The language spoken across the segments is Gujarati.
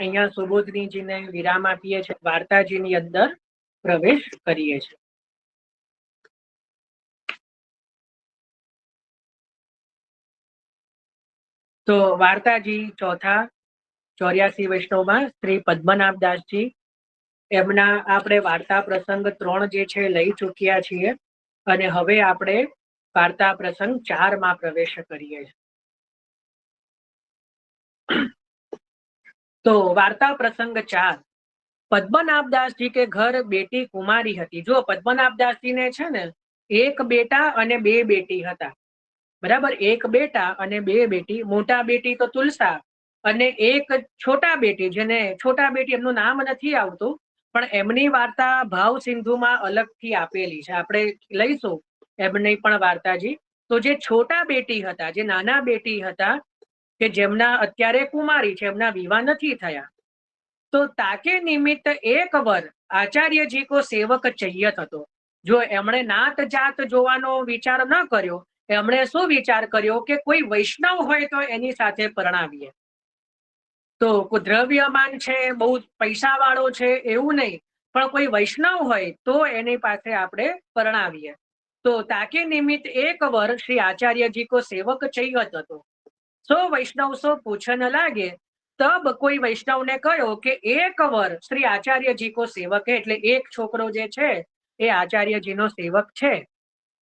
અહીંયા સુબોધનીજીને વિરામ આપીએ છીએ, વાર્તાજીની અંદર પ્રવેશ કરીએ છીએ. તો વાર્તાજી ચોથા 84 વૈષ્ણવમાં શ્રી પદ્મનાભદાસજી, એમના આપણે વાર્તા પ્રસંગ 3 જે છે લઈ ચૂક્યા છીએ અને હવે આપણે વાર્તા પ્રસંગ 4 માં પ્રવેશ કરીએ છીએ. તો વાર્તા પ્રસંગ 4, પદ્મનાભદાસજી કે ઘર બેટી કુમારી હતી. જો પદ્મનાભદાસજીને છે ને એક બેટા અને બે બેટી હતા, બરાબર. એક બેટા અને બે બેટી. મોટા બેટી તો તુલસા અને એક છોટા બેટી, જેને છોટા બેટી એમનું નામ નથી આવતું, પણ એમની વાર્તા ભાવ સિંધુમાં અલગથી આપેલી છે, આપણે લઈશું એમની પણ વાર્તાજી. તો જે છોટા બેટી હતા, જે નાના બેટી હતા, કે જેમના અત્યારે કુમારી છે, એમના વિવાહ નથી થયા, તો તાકે નિમિત્ત એક વર આચાર્યજી કો સેવક ચૈયત હતો. જો એમણે નાત જાત જોવાનો વિચાર ન કર્યો, એમણે શું વિચાર કર્યો કે કોઈ વૈષ્ણવ હોય તો એની સાથે પરણાવીએ. તો દ્રવ્યમાન છે, બહુ પૈસા વાળો છે એવું નહીં, પણ કોઈ વૈષ્ણવ હોય તો એની પાસે આપણે પરણાવીએ. તો તાકે નિમિત્ત એક વર શ્રી આચાર્યજી કો સેવક ચૈયત હતો. સો વૈષ્ણવ સો પૂછન લાગે, તબ કોઈ વૈષ્ણવને કહ્યો કે એક વર શ્રી આચાર્યજી કો સેવક, એટલે એક છોકરો જે છે એ આચાર્યજીનો સેવક છે.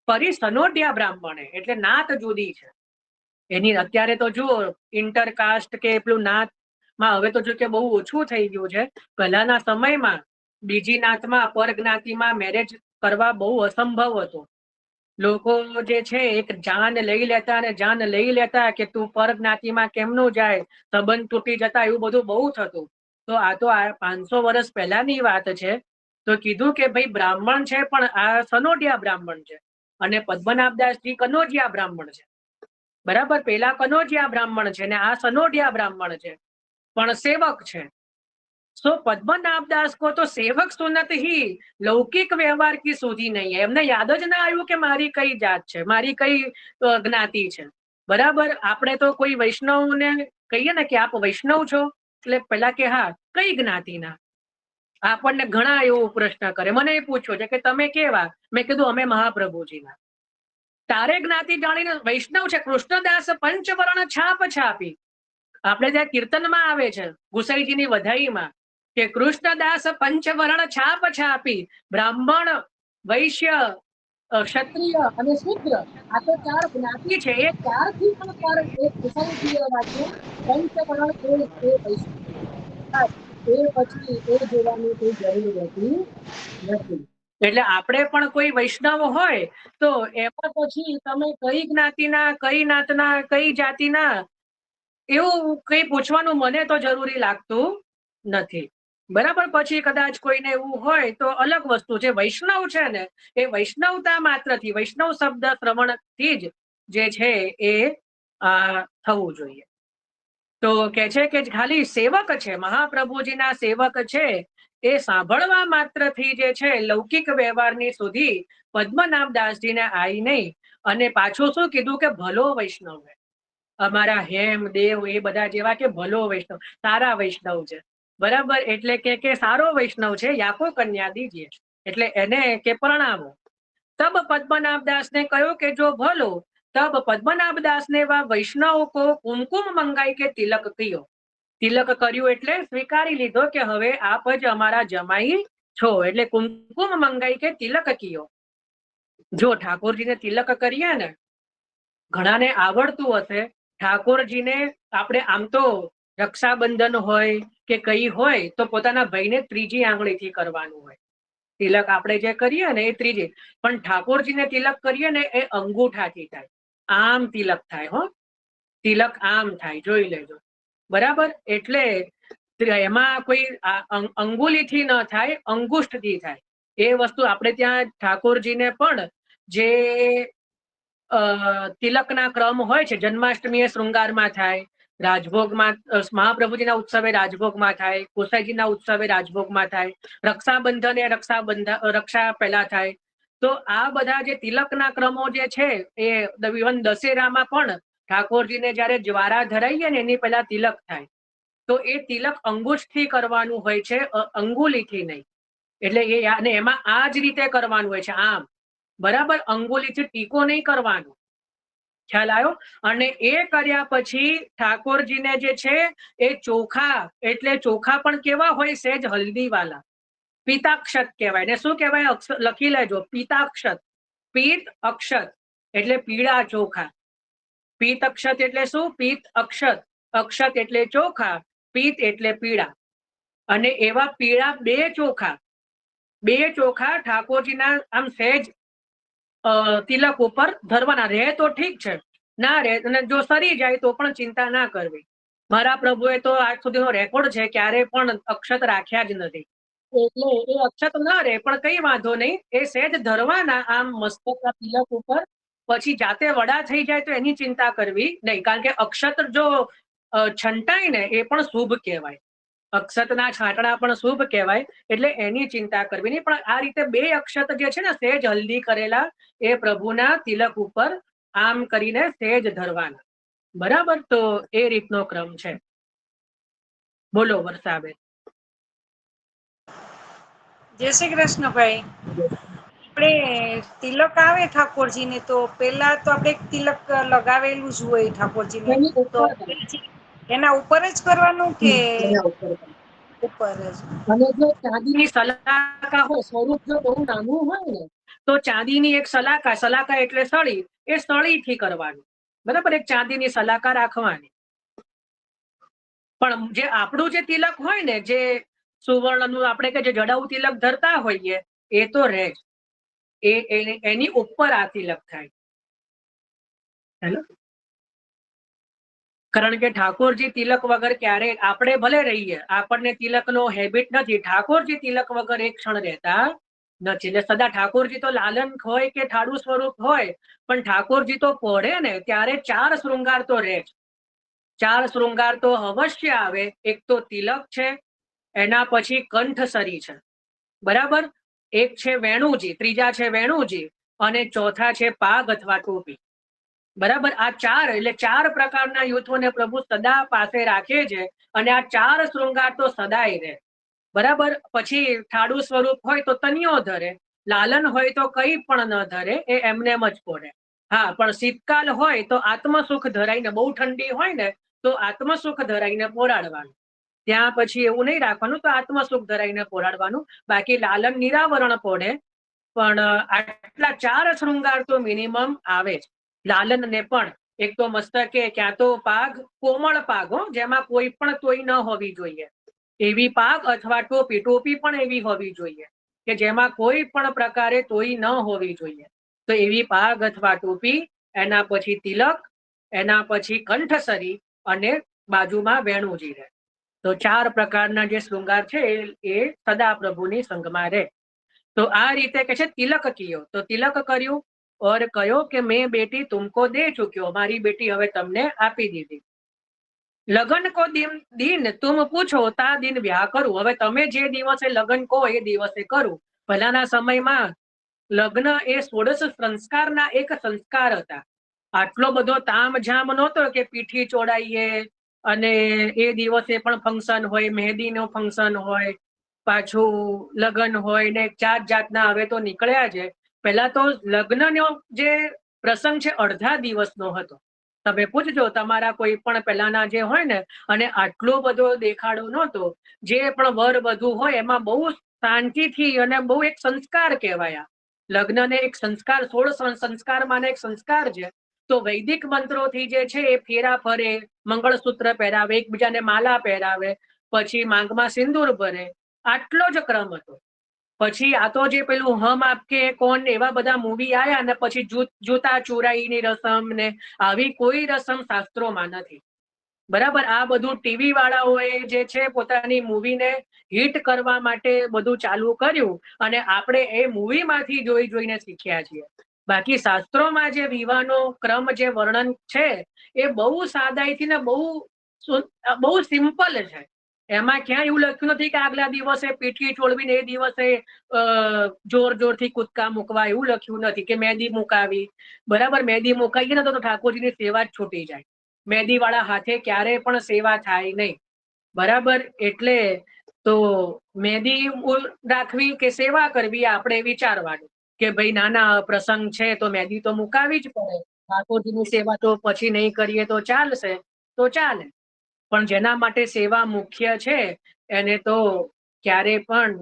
પરી સનોઢ્યા બ્રાહ્મણે, એટલે નાત જુદી છે એની. અત્યારે તો જુઓ ઇન્ટરકાસ્ટ કે પેલું નાતમાં હવે તો જો કે બહુ ઓછું થઈ ગયું છે. પહેલાના સમયમાં બીજી નાતમાં પરજ્ઞાતિમાં મેરેજ કરવા બહુ અસંભવ હતો. લોકો જે છે એક જાન લઈ લેતા અને જાન લઈ લેતા કે તું પરજ્ઞાતિમાં કેમનું જાય, સંબંધ તૂટી જતા, એવું બધું બહુ થતું. તો આ તો 500 વર્ષ પહેલાની વાત છે. તો કીધું કે ભાઈ બ્રાહ્મણ છે, પણ આ સનોઢિયા બ્રાહ્મણ છે, અને પદ્મનાભદાસજી કનોજિયા બ્રાહ્મણ છે, બરાબર. પેલા કનોજિયા બ્રાહ્મણ છે ને આ સનોઢિયા બ્રાહ્મણ છે, પણ સેવક છે. सो पद्मनाभदास को तो सेवक सुनत ही लौकिक व्यवहार की सूझी नहीं है. एमने याद ज ना आव्યું કે મારી કઈ જાત છે, મારી કઈ જ્ઞાતિ છે, બરાબર. આપણે તો કોઈ વૈષ્ણવને કહીએ ને કે આપ વૈષ્ણવ છો, એટલે પેલા કે હા કઈ જ્ઞાતિના. આપણને ઘણા એવો પ્રશ્ન કરે. મને એ પૂછ્યો છે કે તમે કેવા, મેં કીધું અમે મહાપ્રભુજીના. તારે જ્ઞાતિ જાણીને વૈષ્ણવ છે. કૃષ્ણદાસ પંચવર્ણ છાપ છાપી, આપણે ત્યાં કીર્તનમાં આવે છે ગુસાઈજીની વધાઈમાં કે કૃષ્ણદાસ પંચવર્ણ છાપ છાપી, બ્રાહ્મણ, વૈશ્ય, ક્ષત્રિય અને શૂદ્ર, આ તો 4 જ્ઞાતિ છે. એ 4 થી પણ પર એક ગુસાઈજીએ રાખ્યું પંચવર્ણ, એ વૈશ્ય. એ પછી એ જોવાની કોઈ જરૂર રહેતી નથી. એટલે આપણે પણ કોઈ વૈષ્ણવ હોય તો એમાં પછી તમે કઈ જ્ઞાતિના, કઈ નાતના, કઈ જાતિના, એવું કઈ પૂછવાનું મને તો જરૂરી લાગતું નથી, બરાબર. પછી કદાચ કોઈને એવું હોય તો અલગ વસ્તુ છે. વૈષ્ણવ છે ને એ વૈષ્ણવતા માત્રથી, વૈષ્ણવ શબ્દ શ્રવણથી જ જે છે એ થવું જોઈએ. તો કે છે કે ખાલી સેવક છે, મહાપ્રભુજીના સેવક છે, એ સાંભળવા માત્રથી જે છે લૌકિક વ્યવહારની સુધી પદ્મનાભદાસજીને આવી નહીં. અને પાછું શું કીધું કે ભલો વૈષ્ણવ છે. અમારા હેમ દેવ એ બધા જેવા કે ભલો વૈષ્ણવ, સારા વૈષ્ણવ છે, બરાબર. એટલે કે સારો વૈષ્ણવ છે, યાકો કન્યા દીજીએ, એટલે એને કે પ્રણામો. તબ પદ્મનાભદાસ ને કહ્યું કે જો ભલો. તબ પદ્મનાભદાસ ને વા વૈષ્ણવ કો કુમકુમ મંગાઈ કે તિલક કિયો. તિલક કર્યું એટલે સ્વીકારી લીધો કે હવે આપ જ અમારા જમાઈ છો, એટલે કુમકુમ મંગાઈ કે તિલક કિયો. જો ઠાકોરજીને તિલક કરીએ ને, ઘણાને આવડતું હશે, ઠાકોરજીને આપણે આમ તો રક્ષાબંધન હોય કે કઈ હોય તો પોતાના ભાઈને ત્રીજી આંગળીથી કરવાનું હોય. તિલક આપણે જે કરીએ ને એ ત્રીજી, પણ ઠાકોરજીને તિલક કરીએ ને એ અંગૂઠાથી થાય. આમ તિલક થાય, હો, તિલક આમ થાય, જોઈ લેજો, બરાબર. એટલે એમાં કોઈ અંગુલીથી ન થાય, અંગુષ્ઠથી થાય. એ વસ્તુ આપણે ત્યાં ઠાકોરજીને પણ જે તિલકના ક્રમ હોય છે, જન્માષ્ટમી એ શૃંગારમાં થાય, રાજભોગમાં મહાપ્રભુજીના ઉત્સવે રાજભોગમાં થાય, ગોસાઈજીના ઉત્સવે રાજભોગમાં થાય, રક્ષાબંધન એ રક્ષા પહેલા થાય. તો આ બધા જે તિલકના ક્રમો જે છે એ ઇવન દશેરામાં પણ ઠાકોરજીને જયારે જ્વારા ધરાઈએ ને એની પહેલા તિલક થાય. તો એ તિલક અંગુષ્ઠથી કરવાનું હોય છે, અંગુલીથી નહીં. એટલે એ અને એમાં આ જ રીતે કરવાનું હોય છે, આમ બરાબર, અંગુલીથી ટીકો નહીં કરવાનો. ખ્યાલ આવ્યો? અને એ કર્યા પછી ઠાકોરજીને જે છે એ ચોખા, એટલે ચોખા પણ કેવા હોય, સહેજ હલ્દી વાલા, પિતાક્ષત કહેવાય. ને શું કહેવાય? લખી લેજો, પિતાક્ષત. પિત્ત અક્ષત એટલે પીળા ચોખા. પિત્ત અક્ષત એટલે શું? પિત્ત અક્ષત, અક્ષત એટલે ચોખા, પિત્ત એટલે પીળા. અને એવા પીળા બે ચોખા ઠાકોરજીના આમ સહેજ તિલક ઉપર ધરવાના. રહે તો ઠીક છે, ના રહે અને જો સરી જાય તો પણ ચિંતા ના કરવી. મારા પ્રભુએ તો આજ સુધીનો રેકોર્ડ છે, ક્યારે પણ અક્ષત રાખ્યા જ નથી. એટલે એ અક્ષત ના રહે પણ કઈ વાંધો નહીં, એ સહેજ ધરવાના આમ મસ્તકના તિલક ઉપર. પછી જાતે વડા થઈ જાય તો એની ચિંતા કરવી નહીં, કારણ કે અક્ષત જો છંટાય ને એ પણ શુભ કહેવાય. અક્ષતના છાંટણા પણ શુભ કહેવાય, એટલે એની ચિંતા કરવી નહીં. પણ આ રીતે બે અક્ષત જે છે ને સહેજ હલ્દી કરેલા, એ પ્રભુના તિલક ઉપર આમ કરીને સહેજ ધરવાના. બરાબર, તો એ રીતનો ક્રમ છે. બોલો વર્ષાબેન. જય શ્રી કૃષ્ણ ભાઈ. આપણે તિલક આવે ઠાકોરજીને તો પેલા તો આપણે તિલક લગાવેલું જ હોય ઠાકોરજીને, તો એના ઉપર જ કરવાનું કે ઉપર જ? અને જો ચાંદીની સલાકા હોય, સ્વરૂપ જો બહુ નાનું હોય ને તો ચાંદીની એક સલાકા એટલે સળી, એ સળીથી કરવાનું. બરાબર, એક ચાંદીની સલાકા રાખવાની. પણ જે આપણું જે તિલક હોય ને, જે સુવર્ણનું આપણે કે જે જડાઉ તિલક ધરતા હોઈએ, એ તો રહે જ. એની ઉપર આ તિલક થાય. હેલો, કારણ કે ઠાકોરજી તિલક વગર ક્યારે, આપણે ભલે રહીએ, આપણને તિલકનો હેબિટ નથી, ઠાકોરજી તિલક વગર એક ક્ષણ રહેતા નથી. એટલે સદા ઠાકોરજી તો લાલન હોય કે ઠાડુ સ્વરૂપ હોય, પણ ઠાકોરજી તો પોઢે ને ત્યારે 4 શૃંગાર તો રહે જ. 4 શૃંગાર તો અવશ્ય આવે. એક તો તિલક છે, એના પછી કંઠસરી છે, બરાબર, એક છે વેણુજી, ત્રીજા છે વેણુજી, અને ચોથા છે પાગ અથવા ટોપી. બરાબર, આ 4 એટલે 4 પ્રકારના યુથોને પ્રભુ સદા પાસે રાખે છે, અને આ 4 શૃંગાર તો સદાય રહે. બરાબર, પછી ઠાડુ સ્વરૂપ હોય તો તનિયો ધરે, લાલન હોય તો કઈ પણ ન ધરે, એ એમને એમ જ પોઢે. હા, પણ શીતકાલ હોય તો આત્મસુખ ધરાઈને, બહુ ઠંડી હોય ને તો આત્મસુખ ધરાઈને પોરાડવાનું. ત્યાં પછી એવું નહીં રાખવાનું, તો આત્મસુખ ધરાઈને પોરાડવાનું. બાકી લાલન નિરાવરણ પોઢે, પણ આટલા 4 શૃંગાર તો મિનિમમ આવે જ. લાલન ને પણ એક તો મસ્તકે ક્યાં તો પાગ, કોમળ પાગ હો, જેમાં કોઈ પણ તોય ન હોવી જોઈએ, એવી પાગ, અથવા ટોપી. ટોપી પણ એવી હોવી જોઈએ કે જેમાં કોઈ પણ પ્રકારે તોય ન હોવી જોઈએ. તો એવી પાગ અથવા ટોપી, એના પછી તિલક, એના પછી કંઠસરી, અને બાજુમાં વેણુજી રહે. તો 4 પ્રકારના જે શૃંગાર છે એ સદા પ્રભુની સંગમાં રહે. તો આ રીતે કે છે તિલક કિયો. તો તિલક કર્યું, और कहो कि मैं बेटी तुमको दे चुक्यो, मारी बेटी હવે તમને આપી દીધી. લગન કો દિન તુમ પૂછો તા દિન વ્યાહ કરું. હવે તમે જે દિવસે લગન કહો એ દિવસે કરું. પહેલાના સમયમાં લગ્ન એ 16 સંસ્કારના એક સંસ્કાર હતા. આટલો બધો તામઝામ નહોતો કે પીઠી ચોડાઈએ અને એ દિવસે પણ ફંક્શન હોય, મહેંદીનો ફંક્શન હોય, પાછું લગ્ન હોય ને જાત જાતના હવે તો નીકળ્યા છે. પહેલા તો લગ્નનો જે પ્રસંગ છે અડધા દિવસનો હતો. તમે પૂછજો તમારા કોઈ પણ પહેલાના જે હોય ને, અને આટલો બધો દેખાડો નહોતો. જે પણ વર વધુ હોય એમાં બહુ શાંતિથી, અને બહુ એક સંસ્કાર કહેવાય. લગ્નને એક સંસ્કાર, 16 સંસ્કારમાં એક સંસ્કાર છે. તો વૈદિક મંત્રોથી જે છે એ ફેરા ફરે, મંગળસૂત્ર પહેરાવે, એકબીજાને માલા પહેરાવે, પછી માંગમાં સિંદૂર ભરે, આટલો જ ક્રમ હતો. પછી આ તો જે પેલું હમ આપકે કોણ એવા બધા મૂવી આયા, અને પછી જૂતા ચોરાઈની રસમ ને આવી કોઈ રસમ શાસ્ત્રોમાં નથી. બરાબર, આ બધું ટીવી વાળાઓએ જે છે પોતાની મૂવીને હિટ કરવા માટે બધું ચાલુ કર્યું, અને આપણે એ મૂવીમાંથી જોઈને શીખ્યા છીએ. બાકી શાસ્ત્રોમાં જે વિવાહનો ક્રમ જે વર્ણન છે એ બહુ સાદાઈથી ને બહુ સિમ્પલ છે. એમાં ક્યાં એવું લખ્યું નથી કે આગલા દિવસે પીઠી ચોળવીને એ દિવસે જોર જોરથી કૂદકા મૂકવા, એવું લખ્યું નથી. કે મહેંદી મુકાવી, બરાબર, મહેંદી મુકાઈએ ને તો ઠાકોરજીની સેવા જ છૂટી જાય. મહેંદી વાળા હાથે ક્યારે પણ સેવા થાય નહીં. બરાબર. એટલે તો મહેંદી રાખવી કે સેવા કરવી આપણે વિચારવાનું કે ભાઈ નાના પ્રસંગ છે તો મહેંદી તો મુકાવી જ પડે. ઠાકોરજીની સેવા તો પછી નહીં કરીએ તો ચાલશે, તો ચાલે. પણ જેના માટે સેવા મુખ્ય છે એને તો ક્યારે પણ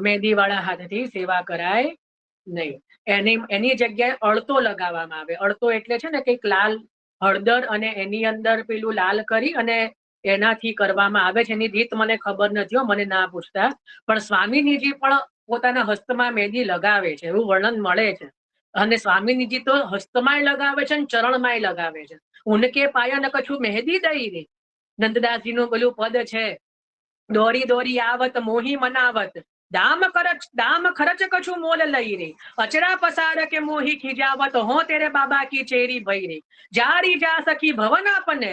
મહેંદી વાળા હાથથી સેવા કરાય નહીં. એની જગ્યાએ અળતો લગાવવામાં આવે. અળતો એટલે છે ને કંઈક લાલ હળદર અને એની અંદર પેલું લાલ કરી અને એનાથી કરવામાં આવે છે. એની રીત મને ખબર નથી, મને ના પૂછતા. પણ સ્વામીજીજી પણ પોતાના હસ્તમાં મહેંદી લગાવે છે એવું વર્ણન મળે છે. અને સ્વામીજીજી તો હસ્તમાંય લગાવે છે અને ચરણમાંય લગાવે છે. ઉનકે પાયા ન કછું મહેંદી દઈ રે. નંદદાસજી નું પેલું પદ છે, દોરી દોરી આવત મોહી મનાવત, દામ ખર્ચ કછું મોલ લઈ રે, અચરા પસાર કે મોહી ખીજાવત, હો તેરે બાબા કી ચેરી ભઈ રે, જારી જા સખી ભવન આપને,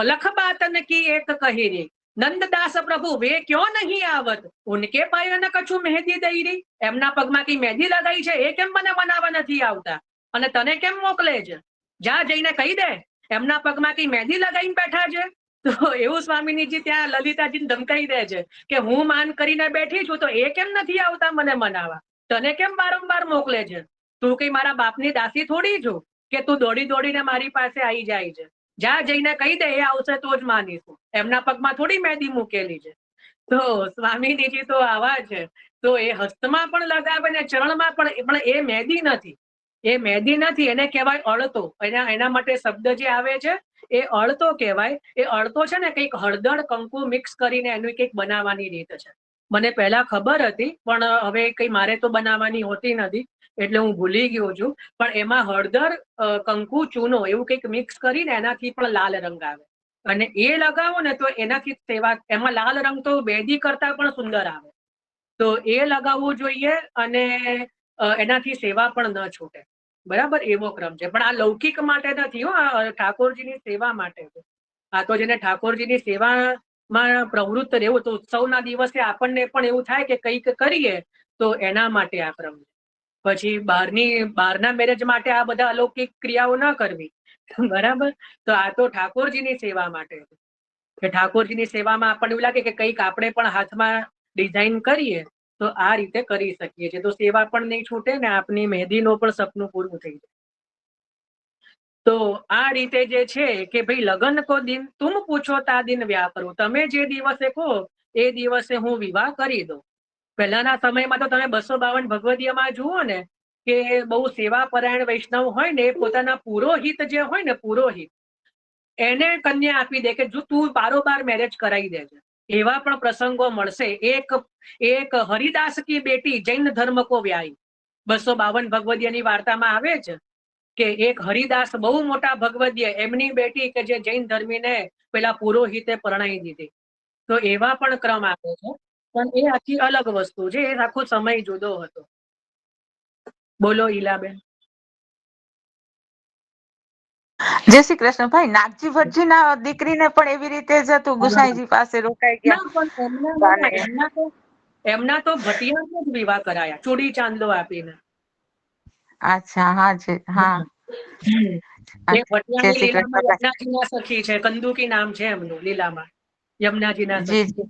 લખ બાતન કી એક કહી રે, નંદદાસ પ્રભુ વે ક્યો નહીં આવત, ઉનકે પાયન કછું મહેંદી દઈ રે. એમના પગમાં કઈ મહેંદી લગાઈ છે એ કેમ મને મનાવવા નથી આવતા અને તને કેમ મોકલે છે? જા જઈને કહી દે એમના પગમાં કઈ મહેંદી લગાઈને બેઠા છે. તો એવું સ્વામીજી ત્યાં લલિતાજીને ધમકાઈ દે છે કે હું માન કરીને બેઠી છું તો એ કેમ નથી આવતા મને મનાવા? તને કેમ વારંવાર મોકલે છે? તું કઈ મારા બાપની દાસી થોડી છું કે તું દોડી દોડીને મારી પાસે આવી જાય છે? જા જઈને કહી દે એ આવશે તો જ માનીશું. એમના પગમાં થોડી મહેંદી મૂકેલી છે. તો સ્વામીજી તો આવા છે. તો એ હસ્તમાં પણ લગાવે ને ચરણમાં પણ એ મહેંદી નથી. એ મહેંદી નથી, એને કહેવાય અળતો. એના માટે શબ્દ જે આવે છે એ અળતો કહેવાય. એ અળતો છે ને કંઈક હળદર કંકુ મિક્સ કરીને એનું કંઈક બનાવવાની રીત છે. મને પહેલા ખબર હતી પણ હવે કઈ મારે તો બનાવવાની હોતી નથી એટલે હું ભૂલી ગયો છું. પણ એમાં હળદર કંકુ ચૂનો એવું કંઈક મિક્સ કરીને એનાથી પણ લાલ રંગ આવે અને એ લગાવો ને તો એનાથી સેવા, એમાં લાલ રંગ તો મહેંદી કરતા પણ સુંદર આવે. તો એ લગાવવું જોઈએ અને એનાથી સેવા પણ ન છૂટે. બરાબર, એવો ક્રમ છે. પણ આ લૌકિક માટે નથી હો, આ ઠાકોરજીની સેવા માટે છે. આ તો જેને ઠાકોરજીની સેવામાં પ્રવૃત્ત રહેવું તો ઉત્સવના દિવસે આપણને પણ એવું થાય કે કંઈક કરીએ તો એના માટે આ ક્રમ છે. પછી બહારના મેરેજ માટે આ બધા અલૌકિક ક્રિયાઓ ન કરવી. બરાબર. તો આ તો ઠાકોરજીની સેવા માટે છે કે ઠાકોરજીની સેવામાં આપણને એવું લાગે કે કંઈક આપણે પણ હાથમાં ડિઝાઇન કરીએ તો આ રીતે કરી શકીએ છીએ. તો સેવા પણ નહીં છૂટે ને આપની મહેંદીનો પણ સપનું પૂરું થઈ જાય. તો આ રીતે જે છે કે ભાઈ લગન કો દિન તુમ પૂછો તા દિન વ્યાહ કરું. તમે જે દિવસે કહો એ દિવસે હું વિવાહ કરી દઉં. પહેલાના સમયમાં તો તમે 252 ભગવદીયમાં જુઓ ને કે બહુ સેવા પરાયણ વૈષ્ણવ હોય ને પોતાના પુરોહિત જે હોય ને પુરોહિત એને કન્યા આપી દે કે જો તું બારોબાર મેરેજ કરાવી દેજે. એવા પણ પ્રસંગો મળશે. એક હરિદાસ કી બેટી જૈન ધર્મ કો વ્યાહી, 252 ભગવદીયની વાર્તામાં આવે છે કે એક હરિદાસ બહુ મોટા ભગવદીય એમની બેટી કે જે જૈન ધર્મીને પેલા પુરોહિતે પરણાવી દીધી. તો એવા પણ ક્રમ આવે છે. પણ એ આખી અલગ વસ્તુ છે. એ આખો સમય જુદો હતો. બોલો ઈલાબેન. જય શ્રી કૃષ્ણ. ભાઈ નાગજી ભટ્ટજી ના દીકરીને પણ એવી રીતે જ હતું, ગુસાઈજી પાસે રોકાઈ ના ગયા. પણ એમના તો ભટિયાને જ વિવાહ કરાયા ચૂડી ચાંદલો આપીને. અચ્છા, હા છે, હા. એ જય ભટિયાણી શ્રી લીલામાં કૃષ્ણ. યમુનાજીના સખી છે. કંદુકી નામ છે એમનું લીલામાં, યમુનાજીના જી સખી.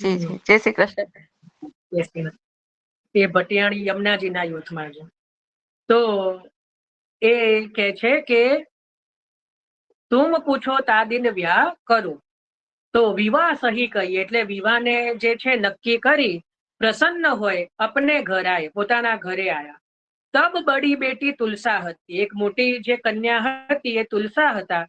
જી જી જી, જય શ્રી કૃષ્ણ. એ ભટિયાણી યમુનાજીના યુથમાં છે. તો એ કે છે કે તુમ પૂછો તા દિન વ્યાહ કરું. તો વિવાહ સહી કહી એટલે વિવાહને જે છે નક્કી કરી પ્રસન્ન હોય અપને ઘર આય, પોતાના ઘરે આયા. તબ બડી બેટી તુલસા હતી. એક મોટી જે કન્યા હતી એ તુલસા હતા.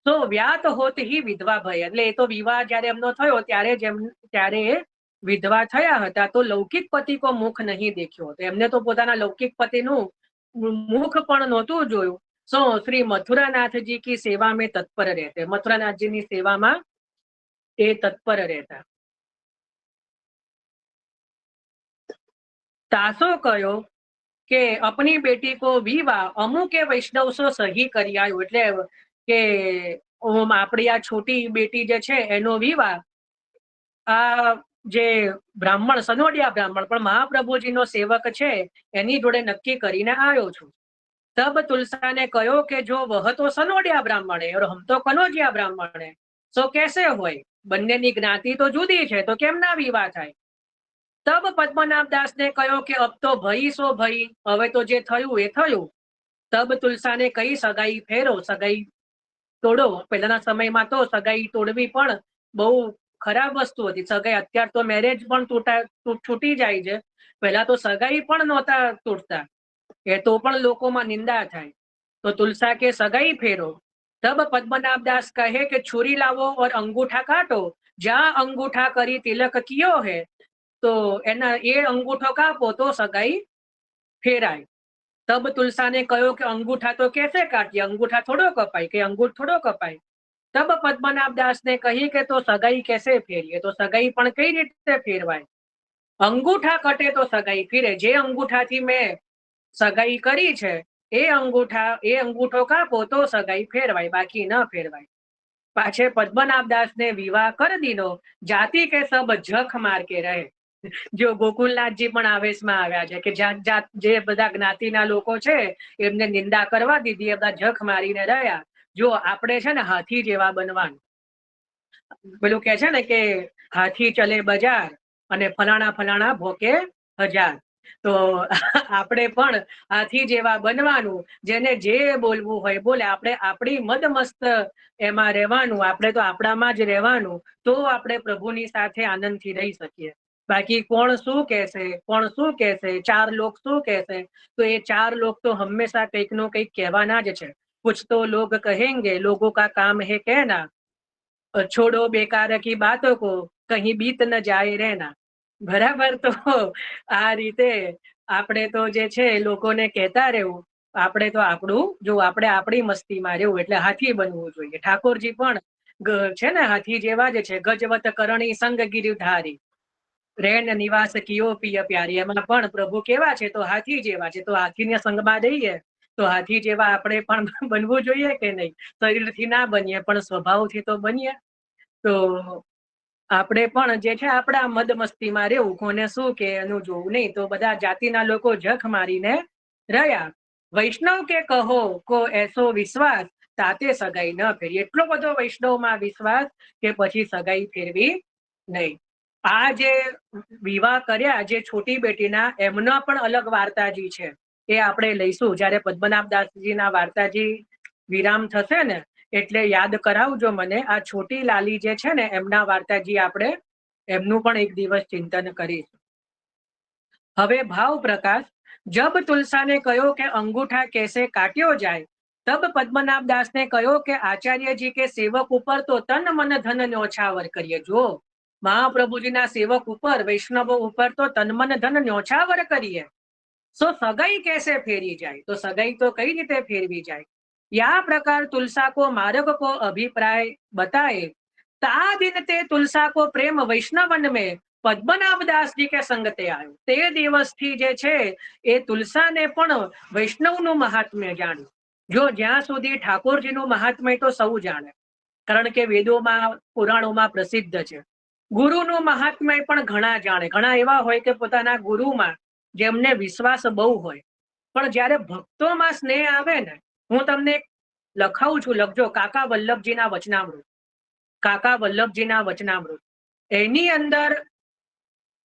તો વ્યાત હોત હી વિધવા ભય. એટલે એ તો વિવાહ જયારે એમનો થયો ત્યારે એ વિધવા થયા હતા. તો લૌકિક પતિ કો મુખ નહીં દેખ્યો. તો એમને તો પોતાના લૌકિક પતિનું મુખ પણ નહોતું જોયું. સો શ્રી મથુરાનાથજી કી સેવા में તત્પર રહેતે. મથુરાનાથજીની સેવામાં એ તત્પર રહેતા. તાસો કયો કે અપની બેટી કો વિવાહ અમુકે વૈષ્ણવ સો સહી કરી આવ્યું. એટલે કે આપણી આ છોટી બેટી જે છે એનો વિવાહ આ જે બ્રાહ્મણ સનોડિયા બ્રાહ્મણ પણ મહાપ્રભુજીનો સેવક છે એની જોડે નક્કી કરીને આવ્યો છું. તબ તુલસાને કહ્યો કે જો વહ તો સનોડિયા બ્રાહ્મણ હે और हम तो कनौजिया ब्राह्मण है, સો કેસે હોય, બંનેની જ્ઞાતિ તો જુદી છે, તો કેમ ના વિવાહ થાય? તબ પદ્મનાભ દાસ ને કહ્યો કે અબ તો ભઈ સો ભઈ, હવે તો જે થયું એ થયું. તબ તુલસાને કઈ સગાઈ ફેરો, સગાઈ તોડો. પહેલાના સમયમાં તો સગાઈ તોડવી પણ બહુ ખરાબ વસ્તુ હતી. સગાઈ અત્યાર તો મેરેજ પણ છૂટી જાય છે, પહેલા તો સગાઈ પણ નહોતા તૂટતા, એ તો પણ લોકોમાં નિંદા થાય. તો તુલસા કે સગાઈ ફેરો. તબ પદ્મનાભ દાસ કહે કે છુરી લાવો ઓર અંગૂઠા કાટો, જ્યાં અંગૂઠા કરી તિલક કિયો હે, તો એના એ અંગૂઠો કાપો તો સગાઈ ફેરાય. તબ તુલસાને કહ્યો કે અંગૂઠા તો કેસે કાટીએ, અંગૂઠા થોડો કપાય, કે અંગૂઠ થોડો કપાય. તબ પદ્મનાભ દાસ ને કહી કે તો સગાઈ કેસે ફેરીએ, તો સગાઈ પણ કઈ રીતે ફેરવાય? અંગૂઠા કટે તો સગાઈ ફીરે, જે અંગૂઠાથી મેં સગાઈ કરી છે એ અંગૂઠો કાપો તો સગાઈ ફેરવાય, બાકી ન ફેરવાય. પાછે પદ્મનાભ દાસ ને વિવાહ કર દીનો, જાતિ કે સબ જખ માર કે રહે. જો ગોકુલનાથજી પણ આવેશમાં આવ્યા છે કે જે બધા જ્ઞાતિના લોકો છે એમને નિંદા કરવા દીધી, એ બધા જખ મારીને રહ્યા. જો આપણે છે ને હાથી જેવા બનવાનું. પેલું કે છે ને કે હાથી ચલે બજાર અને ફલાણા ફલાણા ભોકે હજાર. તો આપણે પણ હાથી જેવા બનવાનું, જેને જે બોલવું હોય બોલે. આપણે આપણી મદમસ્ત એમાં રહેવાનું, આપણે તો આપણામાં જ રહેવાનું, તો આપણે પ્રભુની સાથે આનંદથી રહી શકીએ. બાકી કોણ શું કહેશે, કોણ શું કહેશે, ચાર લોક શું કહેશે, તો એ ચાર લોક તો હંમેશા કંઈક નો કંઈક કહેવાના જ છે. कुछ तो लोग कहेंगे, लोगों का काम है कहना, छोड़ो बेकार की बातों को, कहीं बीत न जाए रहना. બરાબર. તો આ રીતે આપણે તો જે છે લોકોને કહેતા રહેવું, આપણે તો આપણું જો આપણે આપણી મસ્તીમાં રહેવું, એટલે હાથી બનવું જોઈએ. ઠાકોરજી પણ છે ને હાથી જેવા જ છે. ગજવત કરણી સંગ ગિરધારી, રેન નિવાસ કિયો પિય પ્યારી. એમાં પણ પ્રભુ કેવા છે? તો હાથી જેવા છે. તો હાથીને સંગમાં દઈએ તો હાથી જેવા આપણે પણ બનવું જોઈએ કે નહીં? શરીરથી ના બનીએ પણ સ્વભાવથી તો બનીએ. તો આપણે પણ જે છે આપણા મદ મસ્તીમાં રહેવું, કોને શું કે એનું જોવું નહીં. તો બધા જાતિના લોકો જખ મારીને રહ્યા. વૈષ્ણવ કે કહો કો એસો વિશ્વાસ, તાતે સગાઈ ન ફેરી. એટલો બધો વૈષ્ણવમાં વિશ્વાસ કે પછી સગાઈ ફેરવી નહીં. આ જે વિવાહ કર્યા જે છોટી બેટીના, એમના પણ અલગ વાર્તાજી છે. એ આપણે લઈશું જ્યારે પદ્મનાભ દાસજીના વાર્તાજી વિરામ થશે ને, એટલે યાદ કરાવજો મને. આ છોટી લાલી જે છે ને એમના વાર્તાજી આપણે એમનું પણ એક દિવસ ચિંતન કરીશું. હવે ભાવ પ્રકાશ. જબ તુલસાને કહ્યો કે અંગૂઠા કેસે કાટ્યો જાય, તબ પદ્મનાભ દાસને કહ્યો કે આચાર્યજી કે સેવક ઉપર તો તન મન ધન ન્યોછાવર કરીએ. જો મહાપ્રભુજીના સેવક ઉપર, વૈષ્ણવો ઉપર તો તન મન ધન ન્યોછાવર કરીએ, સો સગાઈ કેસે ફેરી જાય, તો સગાઈ તો કઈ રીતે ફેરવી જાય? યા પ્રકાર તુલસા કો માર્ગ કો અભિપ્રાય બતાए, તા દિન તે તુલસા કો પ્રેમ વૈષ્ણવન में પદ્મનાભ દાસજી કે સંગતે આવ્યો. તે દિવસથી જે છે એ તુલસાને પણ વૈષ્ણવનું મહાત્મ્ય જાણ્યું. જો જ્યાં સુધી ઠાકોરજીનું મહાત્મ્ય તો સૌ જાણે, કારણ કે વેદોમાં પુરાણોમાં પ્રસિદ્ધ છે. ગુરુનું મહાત્મ્ય પણ ઘણા જાણે. ઘણા એવા હોય કે પોતાના ગુરુમાં જેમને વિશ્વાસ બહુ હોય, પણ જ્યારે ભક્તોમાં સ્નેહ આવે ને, હું તમને લખાવું છું, લખજો. કાકા વલ્લભજીના વચનામૃત, કાકા વલ્લભજીના વચનામૃત, એની અંદર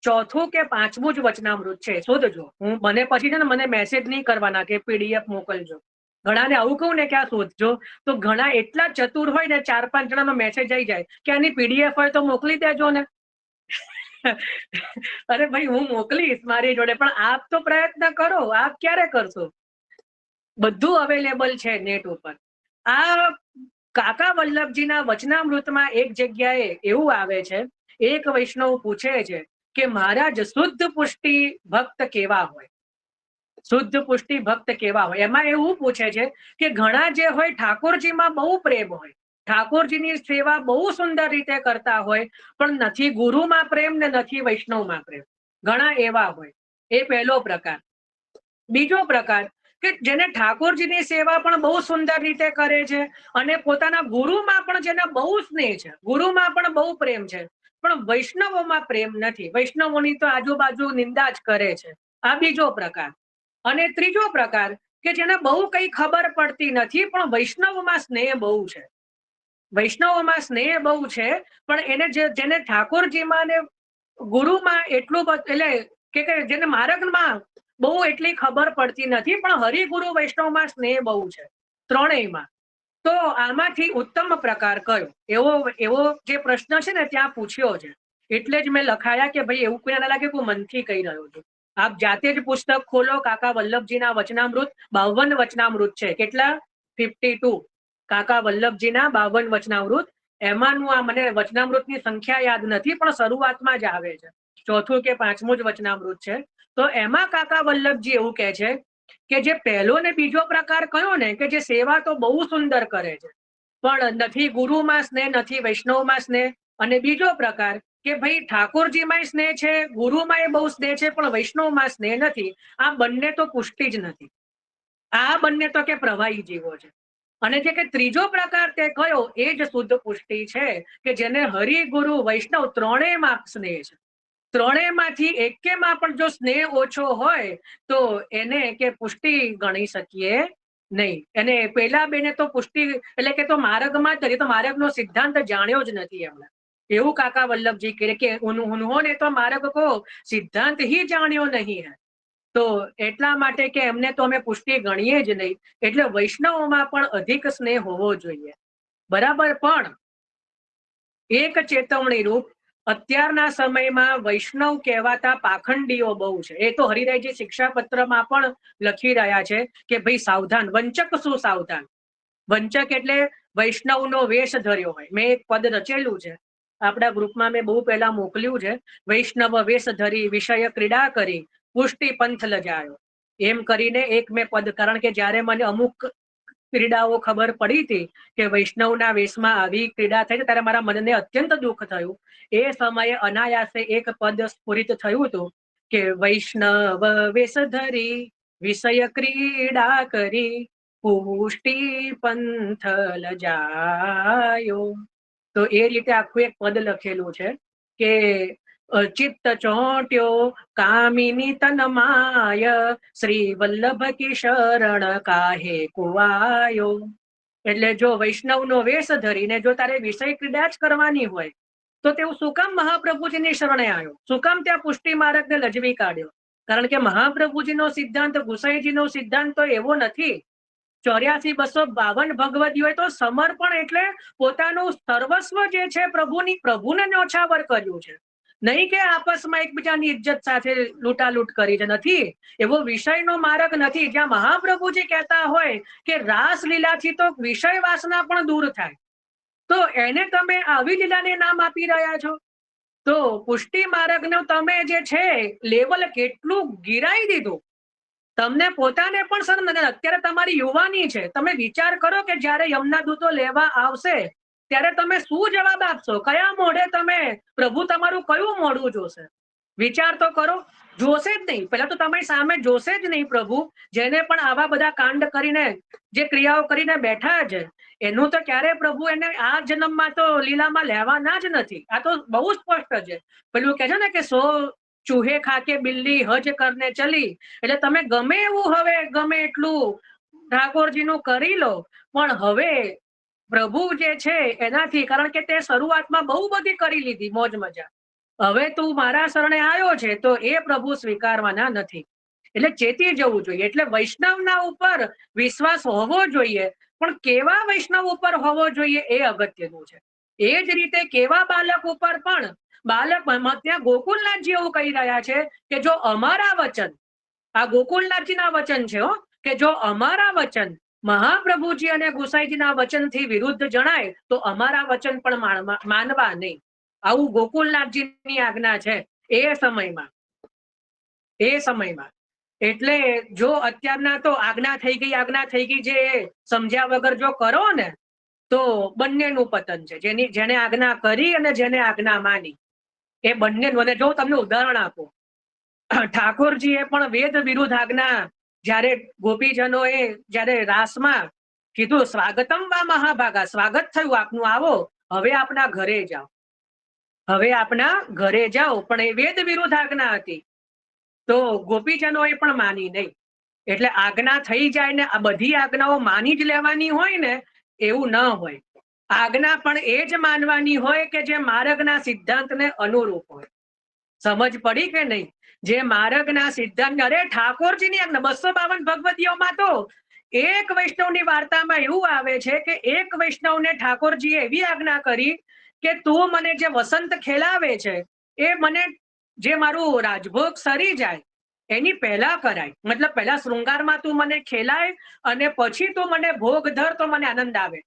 ચોથું કે પાંચમું જ વચનામૃત છે. શોધજો. મને પછી છે ને મને મેસેજ નહીં કરવાના કે પીડીએફ મોકલજો. ઘણાને આવું કહું ને કે આ શોધજો, તો ઘણા એટલા ચતુર હોય ને, 4-5 જણાનો મેસેજ આવી જાય કે આની પીડીએફ હોય તો મોકલી દેજો ને. અરે ભાઈ, હું મોકલીશ મારી જોડે, પણ આપ તો પ્રયત્ન કરો. આપ ક્યારે કરશો? બધું અવેલેબલ છે નેટ ઉપર. આ કાકા વલ્લભજીના વચનામૃતમાં એક જગ્યાએ એવું આવે છે, એક વૈષ્ણવ પૂછે છે કે મહારાજ શુદ્ધ પુષ્ટિ ભક્ત કેવા હોય? શુદ્ધ પુષ્ટિ ભક્ત કેવા હોય? એમાં એવું પૂછે છે કે ઘણા જે હોય ઠાકોરજીમાં બહુ પ્રેમ હોય, ઠાકોરજીની સેવા બહુ સુંદર રીતે કરતા હોય, પણ નથી ગુરુમાં પ્રેમ ને નથી વૈષ્ણવમાં પ્રેમ. ઘણા એવા હોય. એ પહેલો પ્રકાર. બીજો પ્રકાર કે જેને ઠાકોરજીની સેવા પણ બહુ સુંદર રીતે કરે છે અને પોતાના ગુરુમાં પણ જેને બહુ સ્નેહ છે, ગુરુમાં પણ બહુ પ્રેમ છે, પણ વૈષ્ણવોમાં પ્રેમ નથી. વૈષ્ણવોની તો આજુબાજુ નિંદા જ કરે છે. આ બીજો પ્રકાર. અને ત્રીજો પ્રકાર કે જેને બહુ કઈ ખબર પડતી નથી, પણ વૈષ્ણવમાં સ્નેહ બહુ છે. વૈષ્ણવોમાં સ્નેહ બહુ છે, પણ એને જેને ઠાકોરજીમાં ને ગુરુમાં એટલું એટલે કે જેને માર્ગમાં બહુ એટલી ખબર પડતી નથી, પણ હરિગુરુ વૈષ્ણવમાં સ્નેહ બહુ છે ત્રણેયમાં. તો આમાંથી ઉત્તમ પ્રકાર કયો? એવો જે પ્રશ્ન છે ને ત્યાં પૂછ્યો છે, એટલે જ મેં લખાયા કે ભાઈ એવું કોઈ ના લાગે કે હું મનથી કહી રહ્યો છું. આપ જાતે જ પુસ્તક ખોલો, કાકા વલ્લભજીના વચનામૃત 52 વચનામૃત છે. કેટલા? 52. કાકા વલ્લભજીના 52 વચનામૃત. એમાંનું આ મને વચનામૃતની સંખ્યા યાદ નથી, પણ શરૂઆતમાં જ આવે છે, ચોથું કે પાંચમું જ વચનામૃત છે. તો એમાં કાકા વલ્લભજી એવું કહે છે કે જે પહેલો ને બીજો પ્રકાર કયો ને, કે જે સેવા તો બહુ સુંદર કરે છે, પણ નથી ગુરુમાં સ્નેહ, નથી વૈષ્ણવમાં સ્નેહ. અને બીજો પ્રકાર કે ભાઈ ઠાકોરજીમાં સ્નેહ છે, ગુરુમાં બહુ સ્નેહ છે, પણ વૈષ્ણવમાં સ્નેહ નથી. આ બંને તો પુષ્ટિ જ નથી. આ બંને તો કે પ્રવાહી જીવો છે. અને જે કે ત્રીજો પ્રકાર તે કયો, એ જ શુદ્ધ પુષ્ટિ છે, કે જેને હરિ ગુરુ વૈષ્ણવ ત્રણેયમાં સ્નેહ છે. ત્રણેયમાંથી એકેમાં પણ જો સ્નેહ ઓછો હોય તો એને કે પુષ્ટિ ગણી શકીએ નહીં. એને પેલા બેને તો પુષ્ટિ એટલે કે તો માર્ગમાં જ, તો માર્ગનો સિદ્ધાંત જાણ્યો જ નથી એમણે. એવું કાકા વલ્લભજી કહે કે ઉન્હોંને તો માર્ગ કો સિદ્ધાંત ही જાણ્યો નહીં હૈ. તો એટલા માટે કે એમને તો અમે પુષ્ટિ ગણીએ જ નહીં. એટલે વૈષ્ણવોમાં પણ અધિક સ્નેહ હોવો જોઈએ, બરાબર. પણ એક ચેતવણી રૂપ, અત્યારના સમયમાં વૈષ્ણવ કહેવાતા પાખંડીઓ બહુ છે. એ તો હરિરાયજી શિક્ષાપત્રમાં પણ લખી રહ્યા છે કે ભાઈ સાવધાન, વંચક શું સાવધાન. વંચક એટલે વૈષ્ણવનો વેશ ધર્યો હોય. મેં એક પદ રચેલું છે આપણા ગ્રુપમાં, મેં બહુ પહેલા મોકલ્યું છે. વૈષ્ણવ વેશ ધરી વિષય ક્રીડા કરી પુષ્ટિ પંથ લજાયો, એમ કરીને એક મેં પદ, કારણ કે જયારે મને અમુક ક્રીડાઓ ખબર પડી હતી કે વૈષ્ણવના વેશમાં આવી ક્રીડા થઈ, ત્યારે મારા મનને અત્યંત દુઃખ થયું. એ સમયે અનાયાસે એક પદ સ્ફુરિત થયું હતું કે વૈષ્ણવ વેશ ધરી વિષય ક્રીડા કરી પુષ્ટિ પંથ લજાયો. તો એ રીતે આખું એક પદ લખેલું છે કે ચિત્ત ચોટ્યો કામિની તન માય શ્રી વલ્લભ કી શરણ કાહે કુવાયો. એટલે જો વૈષ્ણવનો વેશ ધરીને જો તારે વિષય ક્રીડા જ કરવાની હોય તો તેવું શું કામ મહાપ્રભુજીની શરણે આવ્યો? શું કામ ત્યાં પુષ્ટિ માર્ગને લજવી કાઢ્યો? કારણ કે મહાપ્રભુજીનો સિદ્ધાંત, ગુસાઈજીનો સિદ્ધાંત તો એવો નથી. 84,252 ભગવદીઓ તો સમર્પણ એટલે પોતાનું સર્વસ્વ જે છે પ્રભુને ન્યોછાવર કર્યું છે. નહીં કે આપસમાં એકબીજાની ઇજ્જત સાથે લૂંટાલૂંટ કરી છે. નથી, એવો વિષયનો માર્ગ નથી. જ્યાં મહાપ્રભુજી કહેતા હોય કે રાસલીલાથી તો વિષય વાસના પણ દૂર થાય, તો એને તમે આવી લીલાને નામ આપી રહ્યા છો. તો પુષ્ટિ માર્ગનું તમે જે છે લેવલ કેટલું ગિરાઈ દીધું. તમને પોતાને પણ શરમ નથી. અત્યારે તમારી યુવાની છે, તમે વિચાર કરો કે જયારે યમના દૂતો લેવા આવશે ત્યારે તમે શું જવાબ આપશો? કયા મોઢે તમે પ્રભુ તમારું કયું મોઢું જોશે? વિચાર તો કરો. જોશે જ નહીં. પેલા તો તમારી સામે જોશે જ નહીં પ્રભુ. જેને પણ આવા બધા કાંડ કરીને, જે ક્રિયાઓ કરીને બેઠા છે, એનું તો ક્યારે પ્રભુ એને આ જન્મમાં તો લીલામાં લેવાના જ નથી. આ તો બહુ સ્પષ્ટ છે. પેલું કે છે ને કે 100 ચૂહે ખાકે બિલ્લી હજ કરને ચલી. એટલે તમે ગમે એવું હવે ગમે એટલું ઠાકોરજીનું કરી લો, પણ હવે પ્રભુ જે છે એનાથી, કારણ કે તે શરૂઆતમાં બહુ બધી કરી લીધી મોજ મજા, હવે તું મારા શરણે આવ્યો છે તો એ પ્રભુ સ્વીકારવાના નથી. એટલે ચેતી જવું જોઈએ. એટલે વૈષ્ણવના ઉપર વિશ્વાસ હોવો જોઈએ, પણ કેવા વૈષ્ણવ ઉપર હોવો જોઈએ એ અગત્યનું છે. એ જ રીતે કેવા બાલક ઉપર પણ, બાલક ત્યાં ગોકુલનાથજી એવું કહી રહ્યા છે કે જો અમારા વચન, આ ગોકુલનાથજીના વચન છે હો, કે જો અમારા વચન મહાપ્રભુજી અને ગુસાઈજીના વચનથી વિરુદ્ધ જણાય તો અમારા વચન પણ માનવા નહીં. આવું ગોકુલનાથજીની આજ્ઞા છે એ સમયમાં. એટલે જો અત્યારના તો આજ્ઞા થઈ ગઈ જે સમજ્યા વગર જો કરો ને તો બંનેનું પતન છે. જેને આજ્ઞા કરી અને જેને આજ્ઞા માની, એ બંનેનું. અને જો તમને ઉદાહરણ આપો, ઠાકોરજીએ પણ વેદ વિરુદ્ધ આજ્ઞા, જયારે ગોપીજનોએ જયારે રાસમાં કીધું સ્વાગતમ વા મહાભાગા, સ્વાગત થયું આપનું, આવો હવે આપના ઘરે જાઓ, હવે આપના ઘરે જાઓ. પણ એ વેદ વિરુદ્ધ આજ્ઞા હતી, તો ગોપીજનોએ પણ માની નહીં. એટલે આજ્ઞા થઈ જાય ને આ બધી આજ્ઞાઓ માની જ લેવાની હોય ને, એવું ન હોય. આજ્ઞા પણ એ જ માનવાની હોય કે જે માર્ગના સિદ્ધાંતને અનુરૂપ હોય. સમજ પડી કે નહીં? જે માર્ગના સિદ્ધાંત, અરે ઠાકોરજીની આજ્ઞા 252 ભગવતીઓમાં તો એક વૈષ્ણવની વાર્તામાં એવું આવે છે કે એક વૈષ્ણવને ઠાકોરજીએ એવી આજ્ઞા કરી કે તું મને જે વસંત ખેલાવે છે એ મને જે મારું રાજભોગ સરી જાય એની પહેલા કરાય, મતલબ પહેલા શૃંગારમાં તું મને ખેલાય અને પછી તું મને ભોગ ધર તો મને આનંદ આવે.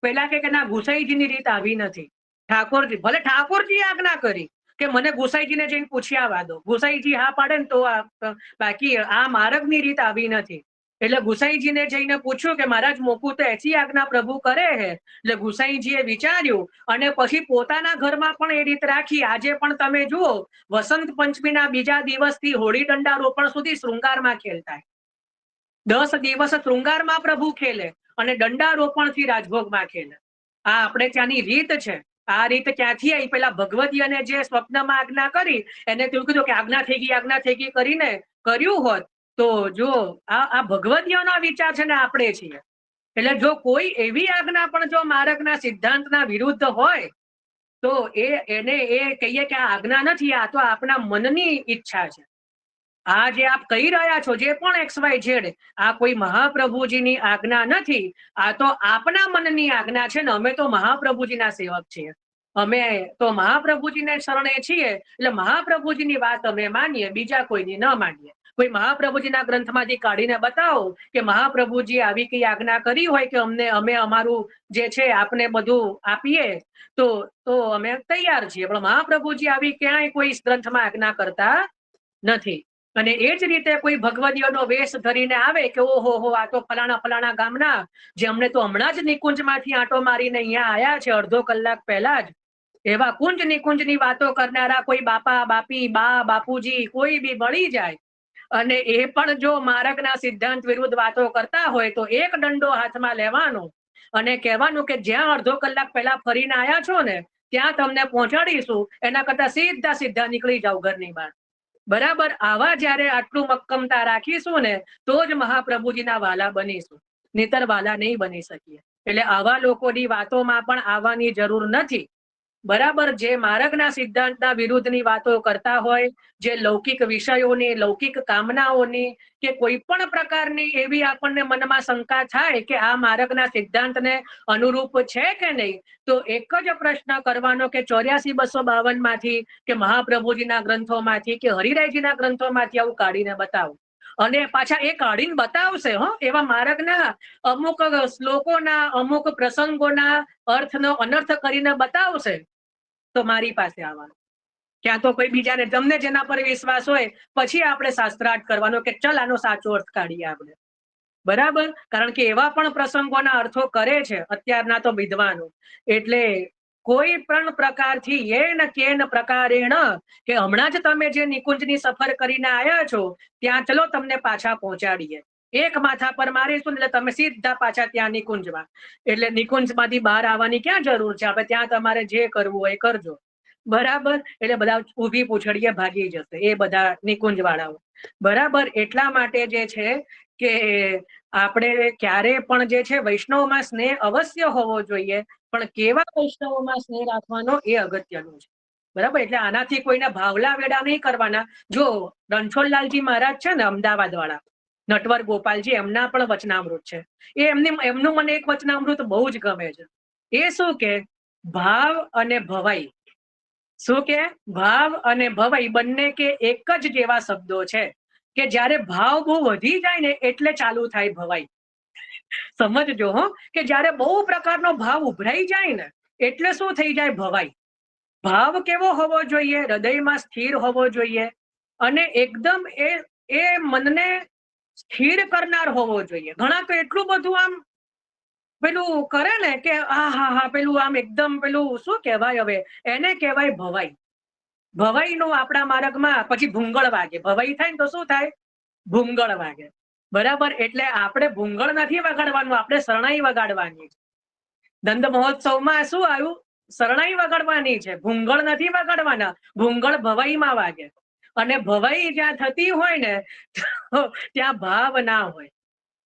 પેલા કે ના, ગુસાઈજીની રીત આવી નથી. ઠાકોરજી, ભલે ઠાકોરજી આજ્ઞા કરી કે મને ગુસાઈજીને જઈને પૂછી આવવા દો, ગુસાઈજી હા પાડે ને તો બાકી આ માર્ગની રીત આવી નથી. એટલે ગુસાઈજીને જઈને પૂછ્યું કે મહારાજ મોકું તો એસી આજ્ઞા પ્રભુ કરે હે. એટલે ગુસાઈજીએ વિચાર્યું અને પછી પોતાના ઘરમાં પણ એ રીત રાખી. આજે પણ તમે જુઓ, વસંત પંચમીના બીજા દિવસથી હોળી દંડા રોપણ સુધી શૃંગારમાં ખેલતા. 10 દિવસ શૃંગારમાં પ્રભુ ખેલે અને દંડા રોપણથી રાજભોગમાં ખેલે. આ આપણે ત્યાંની રીત છે. આ રીત ક્યાંથી આવી? પેલા ભગવતીઓને જે સ્વપ્નમાં આજ્ઞા કરી એને તેવું કીધું કે આજ્ઞા થઈ ગઈ કરીને કર્યું હોત તો જો આ ભગવતીઓનો વિચાર છે ને આપણે છીએ. એટલે જો કોઈ એવી આજ્ઞા પણ જો માર્ગના સિદ્ધાંતના વિરુદ્ધ હોય તો એને કહીએ કે આ આજ્ઞા નથી, આ તો આપણા મનની ઈચ્છા છે. આ જે આપ કહી રહ્યા છો જે પણ XYZ, આ કોઈ મહાપ્રભુજીની આજ્ઞા નથી, આ તો આપના મનની આજ્ઞા છે ને. અમે તો મહાપ્રભુજીના સેવક છીએ, અમે તો મહાપ્રભુજીને શરણે છીએ, એટલે મહાપ્રભુજીની વાત અમે માનીએ, બીજા કોઈની ન માનીએ. કોઈ મહાપ્રભુજીના ગ્રંથમાંથી કાઢીને બતાવો કે મહાપ્રભુજી આવી કઈ આજ્ઞા કરી હોય કે અમે અમારું જે છે આપને બધું આપીએ તો અમે તૈયાર છીએ, પણ મહાપ્રભુજી આવી ક્યાંય કોઈ ગ્રંથમાં આજ્ઞા કરતા નથી. અને એ જ રીતે કોઈ ભગવદીઓનો વેશ ધરીને આવે કે ઓહો આ તો ફલાણા ગામના જે અમને તો હમણાં જ નિકુંજમાંથી આંટો મારીને અહીંયા આયા છે અડધો કલાક પહેલા જ, એવા કુંજ નિકુંજની વાતો કરનારા કોઈ બાપા બાપી બા બાપુજી કોઈ બી મળી જાય અને એ પણ જો માર્ગના સિદ્ધાંત વિરુદ્ધ વાતો કરતા હોય તો એક દંડો હાથમાં લેવાનો અને કહેવાનું કે જ્યાં અડધો કલાક પહેલા ફરીને આયા છો ને ત્યાં તમને પહોંચાડીશું, એના કરતા સીધા નીકળી જાવ ઘરની બહાર. બરાબર? આવા જયારે આટલું મક્કમતા રાખીશું ને તો જ મહાપ્રભુજીના વાલા બનીશું, નહીતર વાલા નહીં બની શકીએ. એટલે આવા લોકોની વાતોમાં પણ આવવાની જરૂર નથી. બરાબર? જે માર્ગના સિદ્ધાંતના વિરુદ્ધની વાતો કરતા હોય, જે લૌકિક વિષયોની, લૌકિક કામનાઓની કે કોઈ પણ પ્રકારની એવી આપણને મનમાં શંકા થાય કે આ માર્ગના સિદ્ધાંતને અનુરૂપ છે કે નહીં, તો એક જ પ્રશ્ન કરવાનો કે 84-252 માંથી કે મહાપ્રભુજીના ગ્રંથોમાંથી કે હરિરાયજીના ગ્રંથોમાંથી આવું કાઢીને બતાવો. અને પાછા એ કાઢીને બતાવશે એવા માર્ગના અમુક શ્લોકોના અમુક પ્રસંગોના અર્થનો અનર્થ કરીને બતાવશે તો મારી પાસે આવવાનું, ક્યાં તો કોઈ બીજાને, તમને જેના પર વિશ્વાસ હોય પછી આપણે શાસ્ત્રાર્થ કરવાનો કે ચલ આનો સાચો અર્થ કાઢીએ આપણે. બરાબર? કારણ કે એવા પણ પ્રસંગોના અર્થો કરે છે અત્યારના તો વિદ્વાનો. એટલે કોઈ પણ પ્રકારથી એન કેન પ્રકારેણ કે હમણાં જ તમે જે નિકુંજની સફર કરીને આવ્યા છો ત્યાં ચલો તમને પાછા પહોંચાડીએ, એક માથા પર મારીશું એટલે તમે સીધા પાછા ત્યાં નિકુંજમાં. એટલે નિકુંજમાંથી બહાર આવવાની ક્યાં જરૂર છે? આપણે ત્યાં તમારે જે કરવું હોય કરજો. બરાબર? એટલે બધા ઊભી પૂછડીએ ભાગી જશે એ બધા નિકુંજ વાળાઓ. બરાબર? એટલા માટે જે છે કે આપણે ક્યારે પણ જે છે વૈષ્ણવમાં સ્નેહ અવશ્ય હોવો જોઈએ, પણ કેવા વૈષ્ણવોમાં સ્નેહ રાખવાનો એ અગત્યનું છે. બરાબર? એટલે આનાથી કોઈને ભાવલા વેડા નહીં કરવાના. જો રણછોડલાલજી મહારાજ છે ને અમદાવાદ વાળા, નટવર ગોપાલજી, એમના પણ વચનામૃત છે. એમનું મને એક વચનામૃત બહુ જ ગમે છે. એ શું કે ભાવ અને ભવાઈ, શું કે ભાવ અને ભવાઈ બંને કે એક જ જેવા શબ્દો છે કે જ્યારે ભાવ બહુ વધી જાય ને એટલે ચાલુ થાય ભવાઈ. સમજજો કે જ્યારે બહુ પ્રકારનો ભાવ ઉભરાઈ જાય ને એટલે શું થઈ જાય? ભવાઈ. ભાવ કેવો હોવો જોઈએ? હૃદયમાં સ્થિર હોવો જોઈએ અને એકદમ એ મનને સ્થિર કરનાર હોવો જોઈએ. ઘણા તો એટલું બધું આમ પેલું કરે ને કે હા પેલું આમ એકદમ પેલું શું કહેવાય, હવે એને કહેવાય ભવાઈ. ભવાઈનું આપણા માર્ગમાં પછી ભૂંગળ વાગે. ભવાઈ થાય ને તો શું થાય? ભૂંગળ વાગે. બરાબર? એટલે આપણે ભૂંગળ નથી વગાડવાનું, આપણે શરણાઈ વગાડવાની છે. દંડ મહોત્સવમાં શું આવ્યું? શરણાઈ વગાડવાની છે, ભૂંગળ નથી વગાડવાના. ભૂંગળ ભવાઈમાં વાગે અને ભવાઈ જ્યાં થતી હોય ને ત્યાં ભાવ ના હોય.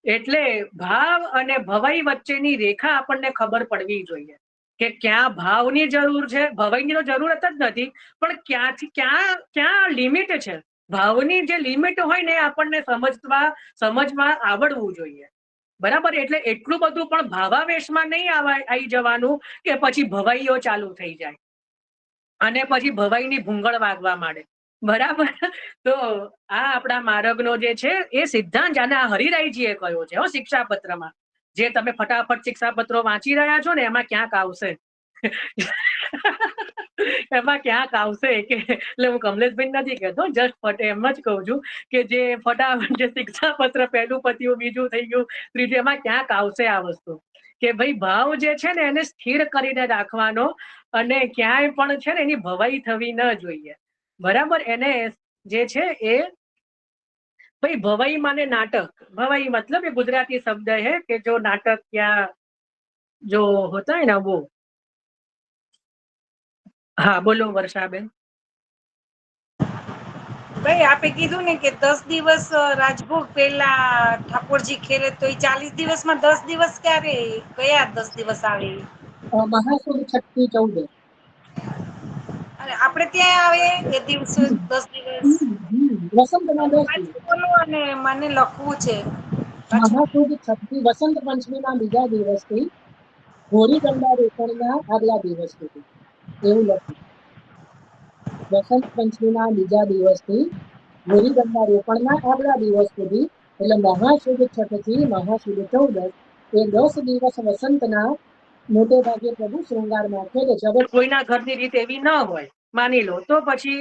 એટલે ભાવ અને ભવાઈ વચ્ચેની રેખા આપણને ખબર પડવી જોઈએ કે ક્યાં ભાવની જરૂર છે, ભવાઈની તો જરૂરત જ નથી, પણ ક્યાંથી ક્યાં લિમિટ છે. ભાવની જે લિમિટ હોય ને આપણને સમજવા આવડવું જોઈએ. બરાબર, એટલે એટલું બધું પણ ભાવાવેશમાં નહીં આવી જવાનું કે પછી ભવાઈઓ ચાલુ થઈ જાય અને પછી ભવાઈની ભૂંગળ વાગવા માંડે. બરાબર, તો આ આપણા માર્ગનો જે છે એ સિદ્ધાંત અને આ હરિરાયજીએ કહ્યો છે શિક્ષાપત્રમાં. જે તમે ફટાફટ શિક્ષાપત્રો વાંચી રહ્યા છો ને એમાં ક્યાંક આવશે એમાં ક્યાંક આવશે કે, એટલે હું કમલેશભાઈ નથી કહેતો, જસ્ટ એમ જ કહું છું કે જે ફટાફટ જે શિક્ષાપત્ર પહેલું પત્યું, બીજું થઈ ગયું, ત્રીજું, એમાં ક્યાંક આવશે આ વસ્તુ કે ભાઈ ભાવ જે છે ને એને સ્થિર કરીને રાખવાનો અને ક્યાંય પણ છે ને એની ભવાઈ થવી ન જોઈએ. બરાબર, એને જે છે એ भाई भवाई माने नाटक, भवाई मतलब ये गुजराती शब्द है कि जो नाटक या जो होता है ना वो। हाँ बोलो वर्षाबेन। ભાઈ આપે કીધું ને કે 10 દિવસ રાજભોગ પેલા ઠાકોરજી ખેલે, તો એ 40 દિવસમાં 10 દિવસ ક્યારે, કયા 10 દિવસ આવે? महासुद छठी 14 અને આપણે ત્યાં આવે એ દિવસો 10 દિવસ वसंत ना 10 બોલો અને મને લખવું છે. महासुद छठी वसंत पंचमी ना बीजा दिवस थी होरी गंगा रोपण ना આગલા દિવસ સુધી એવું લખ્યું. વસંત પંચમી ના બીજા દિવસથી હોરી ગંગા રોપણ ના આગલા દિવસ સુધી, એટલે મહાસુદ છઠ થી મહાસુદ 14 એ 10 દિવસ વસંતના મોટે ભાગે પ્રભુ શૃંગારમાં ખેલે છે. હવે કોઈના ઘરની રીત એવી ન હોય માની લો તો પછી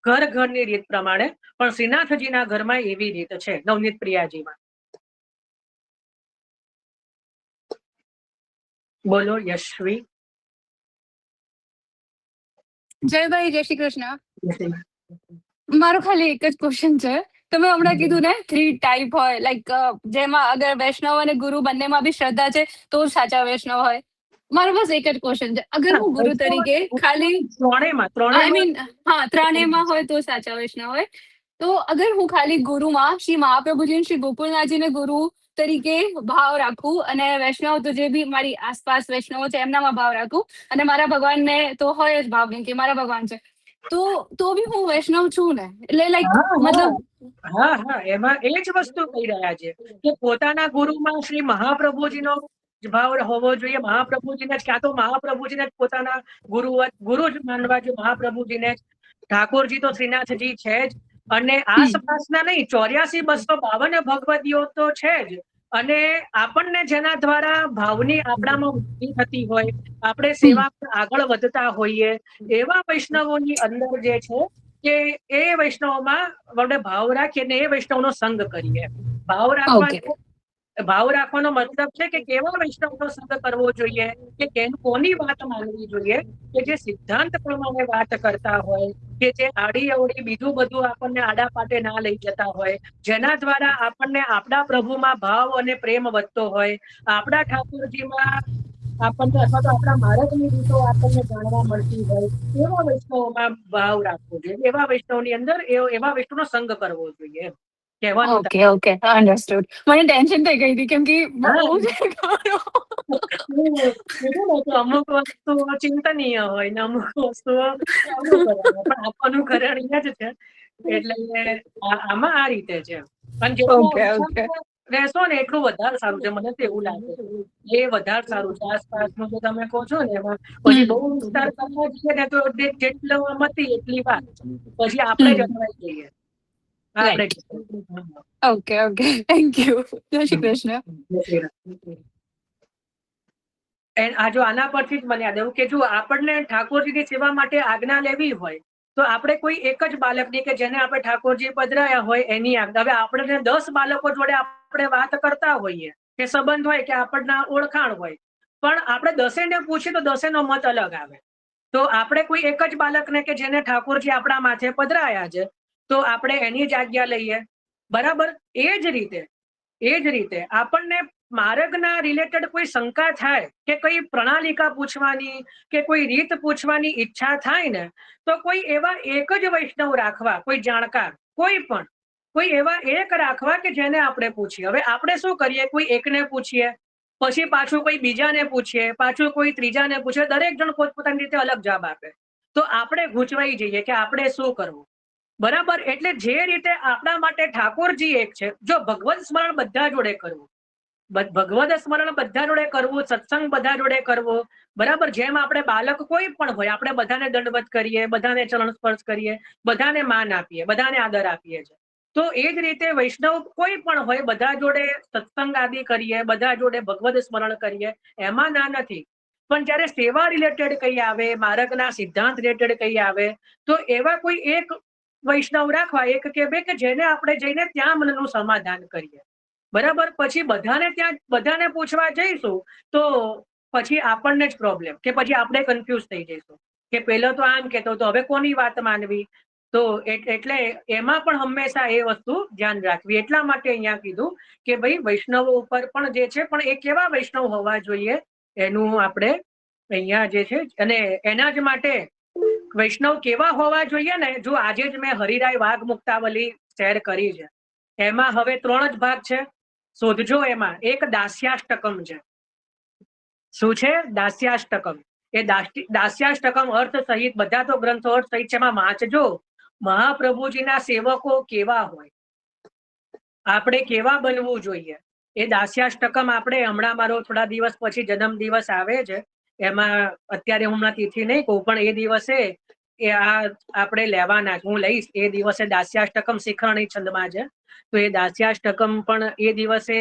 ઘરની રીત પ્રમાણે, પણ શ્રીનાથજીના ઘરમાં એવી રીત છે નવનીત પ્રિયાજીમાં. બોલો યશવી. જય ભાઈ, જય શ્રી કૃષ્ણ. મારો ખાલી એક જ ક્વેશ્ચન છે. તમે હમણાં કીધું ને 3 ટાઈપ હોય, લાઈક જેમાં અગર વૈષ્ણવ અને ગુરુ બંનેમાં બી શ્રદ્ધા છે તો જ સાચા વૈષ્ણવ હોય. મારો બસ એક જ ક્વેશ્ચન છે, અગર હું ગુરુ તરીકે ખાલી આઈ મીન ત્રણેયમાં હોય તો સાચા વૈષ્ણવ હોય, તો અગર હું ખાલી ગુરુમાં શ્રી મહાપ્રભુજી શ્રી ગોકુળનાથજીને ગુરુ તરીકે ભાવ રાખું અને વૈષ્ણવ તો જે બી મારી આસપાસ વૈષ્ણવો છે એમનામાં ભાવ રાખું અને મારા ભગવાનને તો હોય જ ભાવ કે મારા ભગવાન છે, તો બી હું વૈષ્ણવ છું ને? એટલે લાઈક મતલબ હા એમાં એ જ વસ્તુ કહી રહ્યા છે કે પોતાના ગુરુમાં શ્રી મહાપ્રભુજીનો ભાવ હોવો જોઈએ. મહાપ્રભુજીને ક્યાં તો મહાપ્રભુજીને જ પોતાના ગુરુ જ માનવા જોઈએ, મહાપ્રભુજીને જ. ઠાકોરજી તો શ્રીનાથજી છે જ, અને આસપાસના નહીં 84,252 ભગવદીઓ તો છે જ. અને આપણને જેના દ્વારા ભાવની આપણામાં વૃદ્ધિ થતી હોય, આપણે સેવામાં આગળ વધતા હોઈએ, એવા વૈષ્ણવોની અંદર જે છે કે એ વૈષ્ણવમાં આપણે ભાવ રાખીએ ને એ વૈષ્ણવનો સંગ કરીએ. ભાવ રાખવાનો મતલબ છે કે કેવા વૈષ્ણવનો સંગ કરવો જોઈએ, કે કોની વાત માનવી જોઈએ, કે જે સિદ્ધાંત પ્રમાણે વાત કરતા હોય, કે જે આડી અવડી બીજું બધું આપણને આડા પાટે ના લઈ જતા હોય, જેના દ્વારા આપણને આપણા પ્રભુમાં ભાવ અને પ્રેમ વધતો હોય, આપણા ઠાકોરજીમાં આપણને અથવા તો આપણા માર્ગની રીતો આપણને જાણવા મળતી હોય, એવા વૈષ્ણવોમાં ભાવ રાખવો જોઈએ. એવા વૈષ્ણવની અંદર એવા વૈષ્ણવનો સંગ કરવો જોઈએ. Okay understood. મને ટેન્શન થઈ ગઈ હતી કેમ કે અમુક વસ્તુઓ ચિંતનીય હોય ને અમુક વસ્તુઓ પણ આપવાનું ખરે અહીંયા જ છે. એટલે આમાં આ રીતે છે. પણ જેટલું રહેશો ને એટલું વધારે સારું છે, મને તો એવું લાગે છે. એ વધારે સારું છે. આસપાસનું જો તમે કહો છો ને એમાં પછી બહુ વિસ્તાર કરવા જઈએ ને તો જેટલો મતી એટલી વાત, પછી આપણે જ અટવાઈ જઈએ. Okay thank you. જય શ્રી કૃષ્ણ. આ જો આના પરથી જ મને યાદ આવ્યું કે જો આપણને ઠાકોરજીની સેવા માટે આજ્ઞા લેવી હોય તો આપણે કોઈ એક જ બાળકની કે જેને આપણે ઠાકોરજી પધરાયા હોય એની આજ્ઞા. હવે આપણે 10 બાળકો જોડે આપણે વાત કરતા હોઈએ કે સંબંધ હોય કે આપણના ઓળખાણ હોય, પણ આપણે 10ને પૂછીએ તો 10નો મત અલગ આવે. તો આપણે કોઈ એક જ બાળકને કે જેને ઠાકોરજી આપણા માથે પધરાયા છે તો આપણે એની જ આજ્ઞા લઈએ. બરાબર, એ જ રીતે આપણને માર્ગના રિલેટેડ કોઈ શંકા થાય કે કોઈ પ્રણાલિકા પૂછવાની કે કોઈ રીત પૂછવાની ઈચ્છા થાય ને તો કોઈ એવા એક જ વૈષ્ણવ રાખવા, કોઈ જાણકાર, કોઈ પણ કોઈ એવા એક રાખવા કે જેને આપણે પૂછીએ. હવે આપણે શું કરીએ, કોઈ એકને પૂછીએ, પછી પાછું કોઈ બીજાને પૂછીએ, પાછું કોઈ ત્રીજાને પૂછીએ, દરેક જણ પોતપોતાની રીતે અલગ જવાબ આપે, તો આપણે ગૂંચવાઈ જઈએ કે આપણે શું કરવું. બરાબર. એટલે જે રીતે આપણા માટે ઠાકોરજી એક છે, જો ભગવત સ્મરણ બધા જોડે કરવું, ભગવત સ્મરણ બધા જોડે કરવું, સત્સંગ બધા જોડે કરવો, બરાબર. જેમ આપણે બાળક કોઈ પણ હોય, આપણે બધાને દંડવત કરીએ, બધાને ચરણ સ્પર્શ કરીએ, બધાને માન આપીએ, બધાને આદર આપીએ છીએ. તો એ જ રીતે વૈષ્ણવ કોઈ પણ હોય, બધા જોડે સત્સંગ આદિ કરીએ, બધા જોડે ભગવદ સ્મરણ કરીએ, એમાં ના નથી. પણ જયારે સેવા રિલેટેડ કઈ આવે, માર્ગના સિદ્ધાંત રિલેટેડ કઈ આવે, તો એવા કોઈ એક વૈષ્ણવ રાખવા, એક કે બે, કે જેને આપણે જઈને ત્યાં મનનું સમાધાન કરીએ. બરાબર. પછી બધાને પૂછવા જઈશું તો પછી આપણને જ પ્રોબ્લેમ, કે પછી આપણે કન્ફ્યુઝ થઈ જઈશું કે પેલો તો આમ કહેતો તો હવે કોની વાત માનવી. તો એટલે એમાં પણ હંમેશા એ વસ્તુ ધ્યાન રાખવી. એટલા માટે અહીંયા કીધું કે ભાઈ વૈષ્ણવો ઉપર પણ જે છે, પણ એ કેવા વૈષ્ણવ હોવા જોઈએ એનું આપણે અહીંયા જે છે, અને એના જ માટે વૈષ્ણવ કેવા હોવા જોઈએ ને, જો આજે જ મેં હરિરાય વાઘ મુક્તાવલી શેર કરી છે, એમાં હવે 3 જ ભાગ છે, શોધજો. એમાં એક દાસ્યાષ્ટકમ છે. શું છે? દાસ્યાષ્ટકમ. એ દાસ્યાષ્ટકમ અર્થ સહિત બધા તો ગ્રંથો અર્થ સહિત છે, એમાં વાંચજો. મહાપ્રભુજીના સેવકો કેવા હોય, આપણે કેવા બનવું જોઈએ. એ દાસ્યાષ્ટકમ આપણે હમણાં મારો થોડા દિવસ પછી જન્મ દિવસ આવે છે, એમાં અત્યારે હમણાં તિથિ નહીં કહું, પણ એ દિવસે એ આ આપણે લેવાના, હું લઈશ એ દિવસે. દાસ્યાષ્ટકમ શિખરણી છંદમાં છે, તો એ દાસ્યાષ્ટકમ પણ એ દિવસે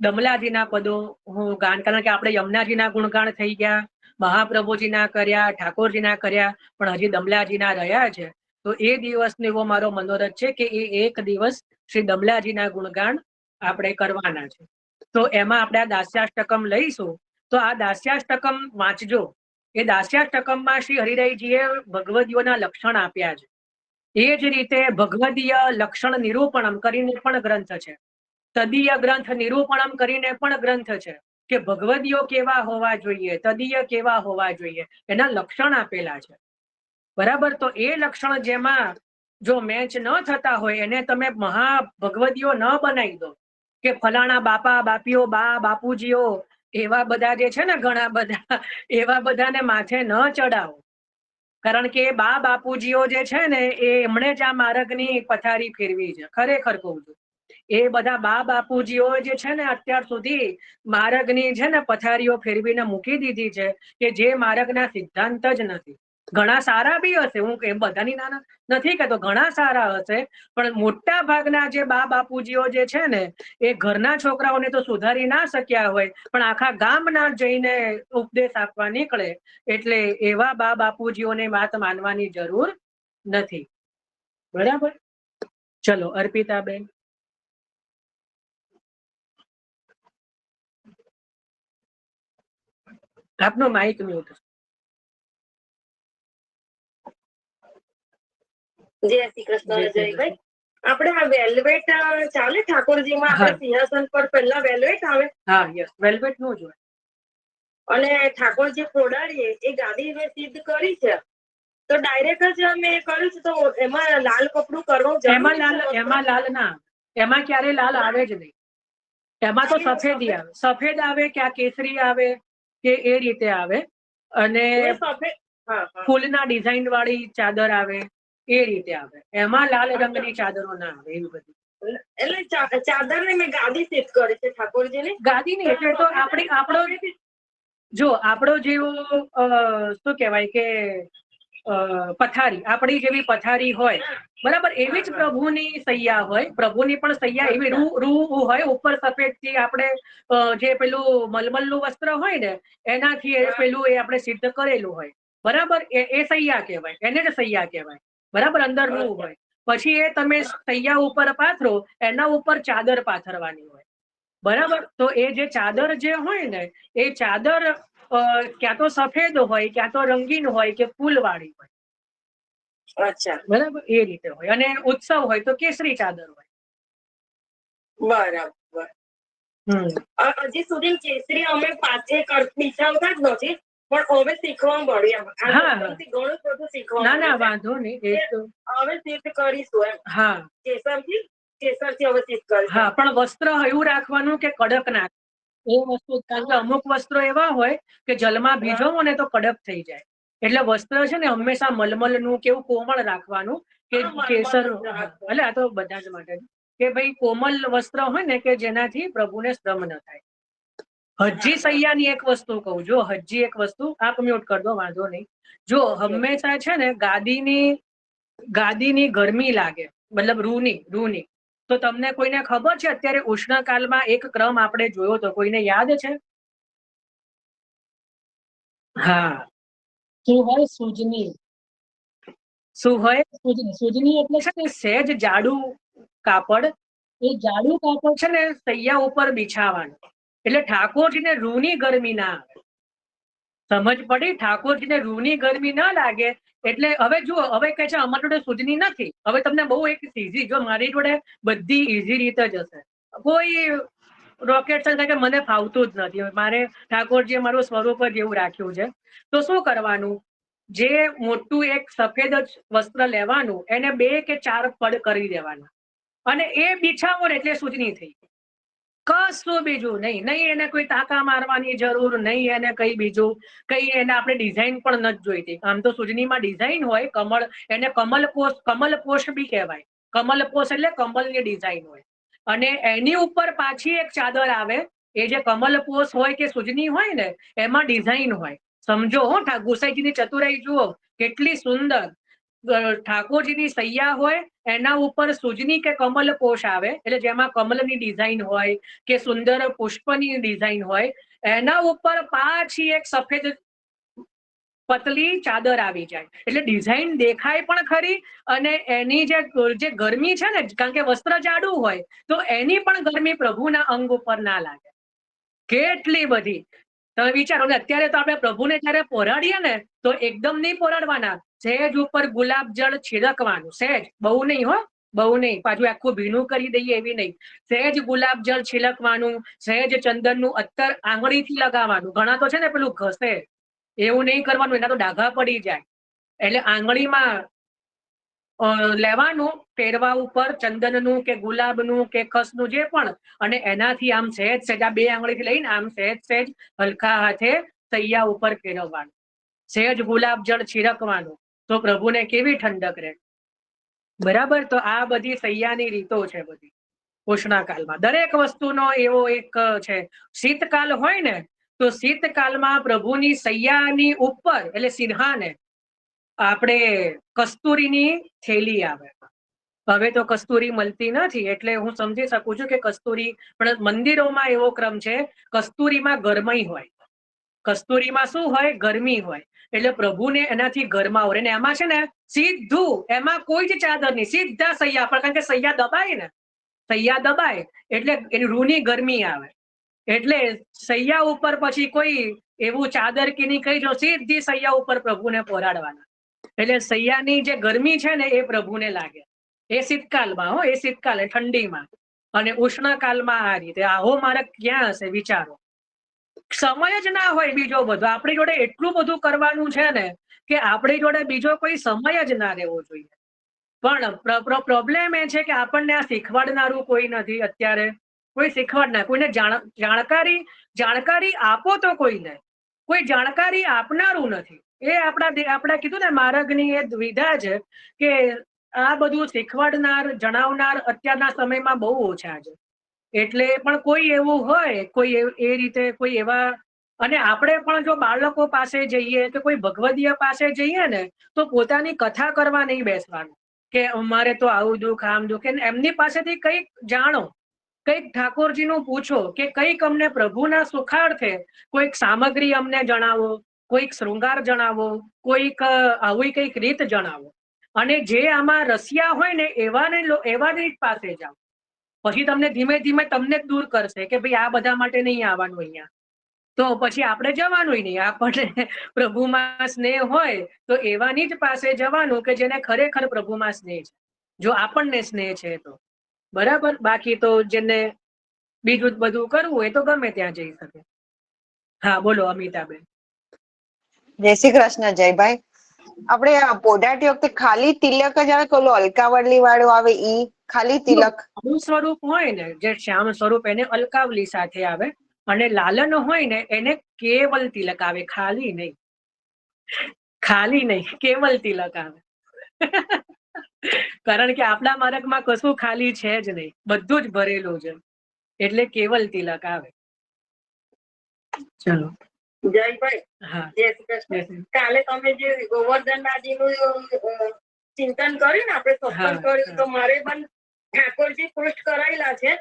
દમલાજીના પદો હું ગાન, કારણ કે આપણે યમુનાજીના ગુણગાન થઈ ગયા, મહાપ્રભુજીના કર્યા, ઠાકોરજીના કર્યા, પણ હજી દમલાજીના રહ્યા છે. તો એ દિવસનો એવો મારો મનોરથ છે કે એ એક દિવસ શ્રી દમલાજીના ગુણગાન આપણે કરવાના છે. તો એમાં આપણે આ દાસ્યાષ્ટકમ લઈશું. તો આ દાસ્યાષ્ટકમ વાંચજો. એ દાસ્યાષ્ટકમમાં શ્રી હરિરાયજીએ ભગવદીઓના લક્ષણ આપ્યા છે. એ જ રીતે ભગવદીય લક્ષણ નિરૂપણમ કરીને પણ ગ્રંથ છે, તદીય ગ્રંથ નિરૂપણમ કરીને પણ ગ્રંથ છે, કે ભગવદીઓ કેવા હોવા જોઈએ, તદીય કેવા હોવા જોઈએ, એના લક્ષણ આપેલા છે. બરાબર. તો એ લક્ષણ જેમાં જો મેચ ન થતા હોય, એને તમે ભગવદીઓ ન બનાવી દો કે ફલાણા બાપા બાપીઓ, બા બાપુજીઓ, એવા બધા જે છે ને, ઘણા બધા એવા બધાને માથે ન ચડાવો. કારણ કે બા બાપુજીઓ જે છે ને, એ એમણે જ આ માર્ગની પથારી ફેરવી છે. ખરેખર કહું છું, એ બધા બા બાપુજીઓ જે છે ને, અત્યાર સુધી માર્ગની છે ને પથારીઓ ફેરવીને મૂકી દીધી છે, કે જે માર્ગના સિદ્ધાંત જ નથી. ઘણા સારા બી હશે, હું એમ બધાની ના નથી કહેતો, ઘણા સારા હશે, પણ મોટા ભાગના જે બા બાપુજીઓ જે છે ને, એ ઘરના છોકરાઓને તો સુધારી ના શક્યા હોય, પણ આખા ગામના જઈને ઉપદેશ આપવા નીકળે. એટલે એવા બા બાપુજીઓને વાત માનવાની જરૂર નથી. બરાબર. ચલો અર્પિતાબેન. આપનો માઇક મ્યુટ. જય શ્રી કૃષ્ણ. જયભાઈ, આપણે આ વેલ્વેટ ચાલે ઠાકોરજીમાં? આપણે સિંહાસન પર પહેલા વેલ્વેટ આવે. હા, યસ, વેલ્વેટ નું જોઈએ. અને ઠાકોરજી ખોડાડીએ એ ગાદી મેં સિદ્ધ કરી છે, તો ડાયરેક્ટ જ મેં કર્યું છે, તો એમાં લાલ કપડું કરવું જરૂરી છે? એમાં લાલ ના, એમાં ક્યારે લાલ આવે જ નહીં. એમાં તો સફેદ આવે, સફેદ આવે કે આ કેસરી આવે કે એ રીતે આવે. અને ફૂલના ડિઝાઇન વાળી ચાદર આવે, એ રીતે આવે. એમાં લાલ રંગની ચાદરો ના આવે. એવી બધી એટલે ચાદર ને મેં ગાદી સિદ્ધ કરી છે ઠાકોરજીની. ગાદી નહીં, એટલે તો આપણો જો આપણો જેવો શું કહેવાય કે પથારી, આપણી જેવી પથારી હોય, બરાબર, એવી જ પ્રભુની સૈયા હોય. પ્રભુની પણ સૈયા એવી રૂ હોય, ઉપર સફેદ થી આપણે જે પેલું મલમલનું વસ્ત્ર હોય ને, એનાથી પેલું એ આપણે સિદ્ધ કરેલું હોય. બરાબર. એ સૈયા કહેવાય, એને જ સૈયા કહેવાય. બરાબર. અંદર રૂ હોય, પછી એ તમે સૈયા ઉપર પાથરો, એના ઉપર ચાદર પાથરવાની હોય. બરાબર. તો એ જે ચાદર જે હોય ને, એ ચાદર ક્યાં તો સફેદ હોય, ક્યાં તો રંગીન હોય, કે ફૂલવાળી હોય. અચ્છા. બરાબર. એ રીતે હોય. અને ઉત્સવ હોય તો કેસરી ચાદર હોય. બરાબર. હજી સુધી કેસરી અમે પાછે બિછાવતા જ નથી, પણ હવે શીખવા મળ્યું. ઘણું બધું શીખવા. ના વાંધો નહીં, હવે સિદ્ધ કરીશું એમ. હા, કેસરથી કેસરથી હવે સીધ કરી. હા, પણ વસ્ત્ર એવું રાખવાનું કે કડક ના, એ વસ્તુ, કારણ કે અમુક વસ્ત્રો એવા હોય કે જલમાં ભીજવો ને તો કડક થઈ જાય. એટલે વસ્ત્ર છે ને હંમેશા મલમલનું કે એવું કોમળ રાખવાનું કે કેસર, એટલે આ તો બધા જ માટે કે ભાઈ કોમલ વસ્ત્ર હોય ને કે જેનાથી પ્રભુને શ્રમ ન થાય. હજી સૈયાની એક વસ્તુ કહું, જો હજી એક વસ્તુ, આપ મ્યુટ કરી દો, વાંધો નહીં. જો હંમેશા છે ને ગાદીની ગરમી લાગે, મતલબ રૂની, તો તમને કોઈને ખબર છે અત્યારે ઉષ્ણકાલમાં એક ક્રમ આપણે જોયો તો, કોઈને યાદ છે? હા, શું હોય? સૂજની. શું હોય? સૂજની એટલે છે ને સહેજ જાડું કાપડ. એ જાડું કાપડ છે ને સૈયા ઉપર બિછાવાનું, એટલે ઠાકોરજીને રૂની ગરમી ના આવે. સમજ પડી? ઠાકોરજીને રૂની ગરમી ના લાગે. એટલે હવે જુઓ, હવે કહે છે અમારી જોડે સૂજની નથી. હવે તમને બહુ એક ઈઝી, જો મારી જોડે બધી ઈઝી રીતે જ હશે, કોઈ રોકેટ સાયન્સ કે મને ફાવતું જ નથી, મારે ઠાકોરજીએ મારું સ્વરૂપ જ એવું રાખ્યું છે. તો શું કરવાનું? જે મોટું એક સફેદ જ વસ્ત્ર લેવાનું, એને 2 કે 4 પડ કરી દેવાના, અને એ બિછાવો ને એટલે સૂજની થઈ. કશું બીજું નહીં, એને કોઈ ટાંકા મારવાની જરૂર નહીં, એને કઈ બીજું કઈ એને આપણે ડિઝાઇન પણ નથી જોઈતી. આમ તો સૂજનીમાં ડિઝાઇન હોય, કમળ, એને કમલકોષ બી કહેવાય. કમલકોષ એટલે કમળની ડિઝાઇન હોય, અને એની ઉપર પાછી એક ચાદર આવે. એ જે કમલકોષ હોય કે સૂજની હોય ને, એમાં ડિઝાઇન હોય. સમજો હો, ગુસાઈજીની ચતુરાઈ જુઓ કેટલી સુંદર. ઠાકોરજીની સૈયા હોય, એના ઉપર સૂજની કે કમલકોષ આવે, એટલે જેમાં કમલની ડિઝાઇન હોય કે સુંદર પુષ્પની ડિઝાઇન હોય, એના ઉપર પાછી એક સફેદ પતલી ચાદર આવી જાય. એટલે ડિઝાઇન દેખાય પણ ખરી, અને એની જે ગરમી છે ને, કારણ કે વસ્ત્ર જાડું હોય તો એની પણ ગરમી પ્રભુના અંગ ઉપર ના લાગે. કેટલી બધી તમે વિચારો ને, અત્યારે તો આપણે પ્રભુને જયારે પોરાડીએ ને તો એકદમ નહીં પોરાડવાના, સહેજ ઉપર ગુલાબ જળ છિડકવાનું, સહેજ, બહુ નહીં હો, બહુ નહીં, પાછું આખું ભીનું કરી દઈએ એવી નહીં. સહેજ ગુલાબ જળ છિડકવાનું, સહેજ ચંદનનું અત્તર આંગળીથી લગાવવાનું. ઘણા તો છે ને પેલું ઘસે, એવું નહીં કરવાનું, એના તો ડાઘા પડી જાય. એટલે આંગળીમાં લેવાનું, પેરવા ઉપર ચંદનનું કે ગુલાબનું કે ખસનું જે પણ, અને એનાથી આમ સહેજ સહેજ આ 2 આંગળીથી લઈને આમ સહેજ હલકા હાથે સૈયા ઉપર ફેરવવાનું, સહેજ ગુલાબ જળ છિડકવાનું, તો પ્રભુને કેવી ઠંડક રહે. બરાબર? તો આ બધી સૈયાની રીતો છે બધી ઉષ્ણકાલમાં. દરેક વસ્તુનો એવો એક છે. શીતકાલ હોય ને, તો શીતકાલમાં પ્રભુની સૈયાની ઉપર, એટલે સિંહાને આપણે કસ્તુરીની થેલી આવે. હવે તો કસ્તુરી મળતી નથી, એટલે હું સમજી શકું છું કે કસ્તુરી, પણ મંદિરોમાં એવો ક્રમ છે, કસ્તુરીમાં ગરમાઈ હોય. કસ્તુરીમાં શું હોય? ગરમી હોય. એટલે પ્રભુને એનાથી ગરમાવો. અને એમાં છે ને સીધું, એમાં કોઈ જ ચાદર નહીં, સીધા સૈયા પર, કારણ કે સૈયા દબાય ને, સૈયા દબાય એટલે એની રૂની ગરમી આવે. એટલે સૈયા ઉપર પછી કોઈ એવું ચાદર કે નહીં કહી જો, સીધી સૈયા ઉપર પ્રભુને પોરાડવાના. એટલે સૈયાની જે ગરમી છે ને એ પ્રભુને લાગે. એ શીતકાલમાં હો, એ શીતકાલે ઠંડીમાં. અને ઉષ્ણકાલમાં આ રીતે. આહો મારે ક્યાં હશે વિચારો? સમય જ ના હોય બીજો બધો. આપણી જોડે એટલું બધું કરવાનું છે ને કે આપણી જોડે બીજો કોઈ સમય જ ના રહેવો જોઈએ. પણ પ્રોબ્લેમ એ છે કે આપણને આ શીખવાડનારું કોઈ નથી અત્યારે. કોઈ શીખવાડનાર, કોઈને જાણકારી આપો તો કોઈને, કોઈ જાણકારી આપનારું નથી. એ આપણા કીધું ને માર્ગની એ દ્વિધા છે કે આ બધું શીખવાડનાર, જણાવનાર અત્યારના સમયમાં બહુ ઓછા છે. એટલે પણ કોઈ એવું હોય, કોઈ એ રીતે કોઈ એવા, અને આપણે પણ જો બાળકો પાસે જઈએ કે કોઈ ભગવદીય પાસે જઈએ ને, તો પોતાની કથા કરવા નહીં બેસવાનું કે અમારે તો આવું દુઃખ, આમ દુઃખ. એમની પાસેથી કંઈક જાણો, કંઈક ઠાકોરજીનું પૂછો, કે કંઈક અમને પ્રભુના સુખાર્થે કોઈક સામગ્રી અમને જણાવો, કોઈક શૃંગાર જણાવો, કોઈક આવી કંઈક રીત જણાવો. અને જે આમાં રસિયા હોય ને એવાની પાસે જાઓ. પછી તમને ધીમે ધીમે તમને જ દૂર કરશે કે ભાઈ આ બધા માટે નહીં આવવાનું અહીંયા. તો પછી આપણે જવાનું નહીં. આપણને પ્રભુમાં સ્નેહ હોય તો એવાની જ પાસે જવાનું કે જેને ખરેખર પ્રભુમાં સ્નેહ છે, જો આપણને સ્નેહ છે તો. બરાબર? બાકી તો જેને બીજું બધું કરવું હોય તો ગમે ત્યાં જઈ શકે. હા બોલો અમિતાબેન. જય શ્રી કૃષ્ણ જયભાઈ. આપણે પોઢાટી વખતે ખાલી તિલક જ આવે કે ઓલું અલકાવલી વાળું આવે ઈ ખાલી તિલક. લાલુ સ્વરૂપ હોય ને, જે શ્યામ સ્વરૂપ, એને અલકાવલી સાથે આવે, અને લાલન હોય ને એને કેવલ તિલક આવે, ખાલી નહીં. ખાલી નહીં, કેવલ તિલક આવે. કારણ કે આપણા માર્ગમાં કશું ખાલી છે જ નહીં, બધું જ ભરેલું છે, એટલે કેવલ તિલક આવે. ચલો જયભાઈ. હા, જય શ્રી કૃષ્ણ. કાલે તમે જે ગોવર્ધનનાથજીનું ચિંતન કર્યું ને, આપણે સત્સંગ કર્યું, તો મારે પણ ઠાકોરજી પૃષ્ઠ કરાયેલા છે.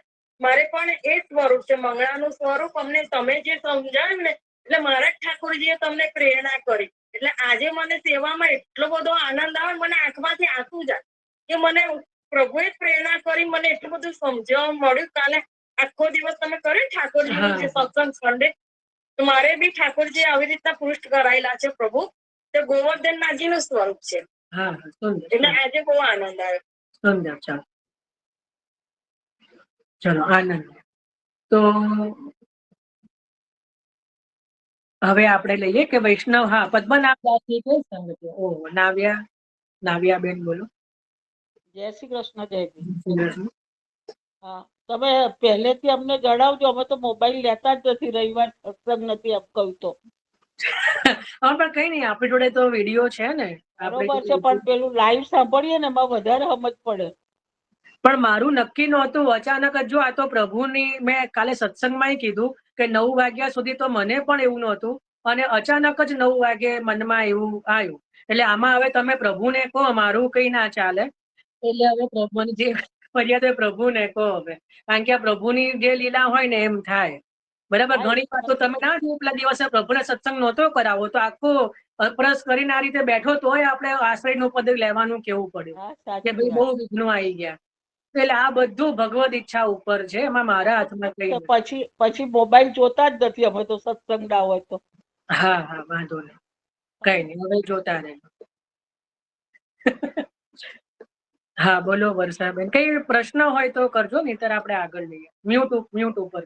મારે પણ એ સ્વરૂપ છે, મંગળાનું સ્વરૂપ. અમને તમે જે સમજાવ્યું ને, એટલે મારા ઠાકોરજીએ તમને પ્રેરણા કરી. એટલે આજે મને સેવામાં એટલો બધો આનંદ આવે, મને આંખમાંથી આંસુ જાય કે મને પ્રભુએ પ્રેરણા કરી, મને એટલું બધું સમજવા મળ્યું. કાલે આખો દિવસ તમે કર્યું ઠાકોરજીનું જે સત્સંગ સન્ડે, તો મારે બી ઠાકોરજી આવી રીતના પૃષ્ઠ કરાયેલા છે પ્રભુ. તો ગોવર્ધનનાથજીનું સ્વરૂપ છે. એટલે આજે બહુ આનંદ આવ્યો. સુંદર. ચાલો ચલો, આનંદ. તો હવે આપણે લઈએ કે વૈષ્ણવ. હા, પદ્મનાભદાસજી કઈ સંગત? ઓહ, નાવ્યાબેન બોલો. જય શ્રી કૃષ્ણ. જયજી. હા, તમે પહેલેથી અમને જણાવજો, અમે તો મોબાઈલ લેતા જ નથી, રવિવાર સત્સંગ નથી એમ કહ્યું તો. પણ કઈ નહીં, આપણી જોડે તો વિડીયો છે ને. બરોબર છે, પણ પેલું લાઈવ સાંભળીએ ને એમાં વધારે સમજ પડે. પણ મારું નક્કી નહોતું, અચાનક જ. જો આ તો પ્રભુની, મેં કાલે સત્સંગમાં કીધું કે 9 વાગ્યા સુધી તો મને પણ એવું નહોતું, અને અચાનક જ 9 વાગે મનમાં એવું આવ્યું. એટલે આમાં હવે તમે પ્રભુને કહો, મારું કઈ ના ચાલે. એટલે હવે પ્રભુની જે ફરિયાદ હોય પ્રભુને કહો હવે, કારણ કે આ પ્રભુની જે લીલા હોય ને એમ થાય. બરાબર. ઘણી વાર તો તમે ના જો, પેલા દિવસે પ્રભુને સત્સંગ નહોતો કરાવો, તો આખો અપરસ કરીને આ રીતે બેઠો, તોય આપણે આશ્રયનું પદ લેવાનું કેવું પડ્યું કે ભાઈ બહુ વિઘ્નો આવી ગયા. એટલે આ બધું ભગવદ ઈચ્છા ઉપર છે, એમાં મારા હાથમાં કઈ નથી. પછી મોબાઈલ જોતા જ નથી અમે તો, સત્સંગ ના હોય તો. હા, વાંધો નહીં, કઈ નહીં, હવે જોતા રહે. હા, બોલો વર્ષાબેન. કઈ પ્રશ્ન હોય તો કરજો, નહીતર આપણે આગળ લઈએ. મ્યુટ ઉપર.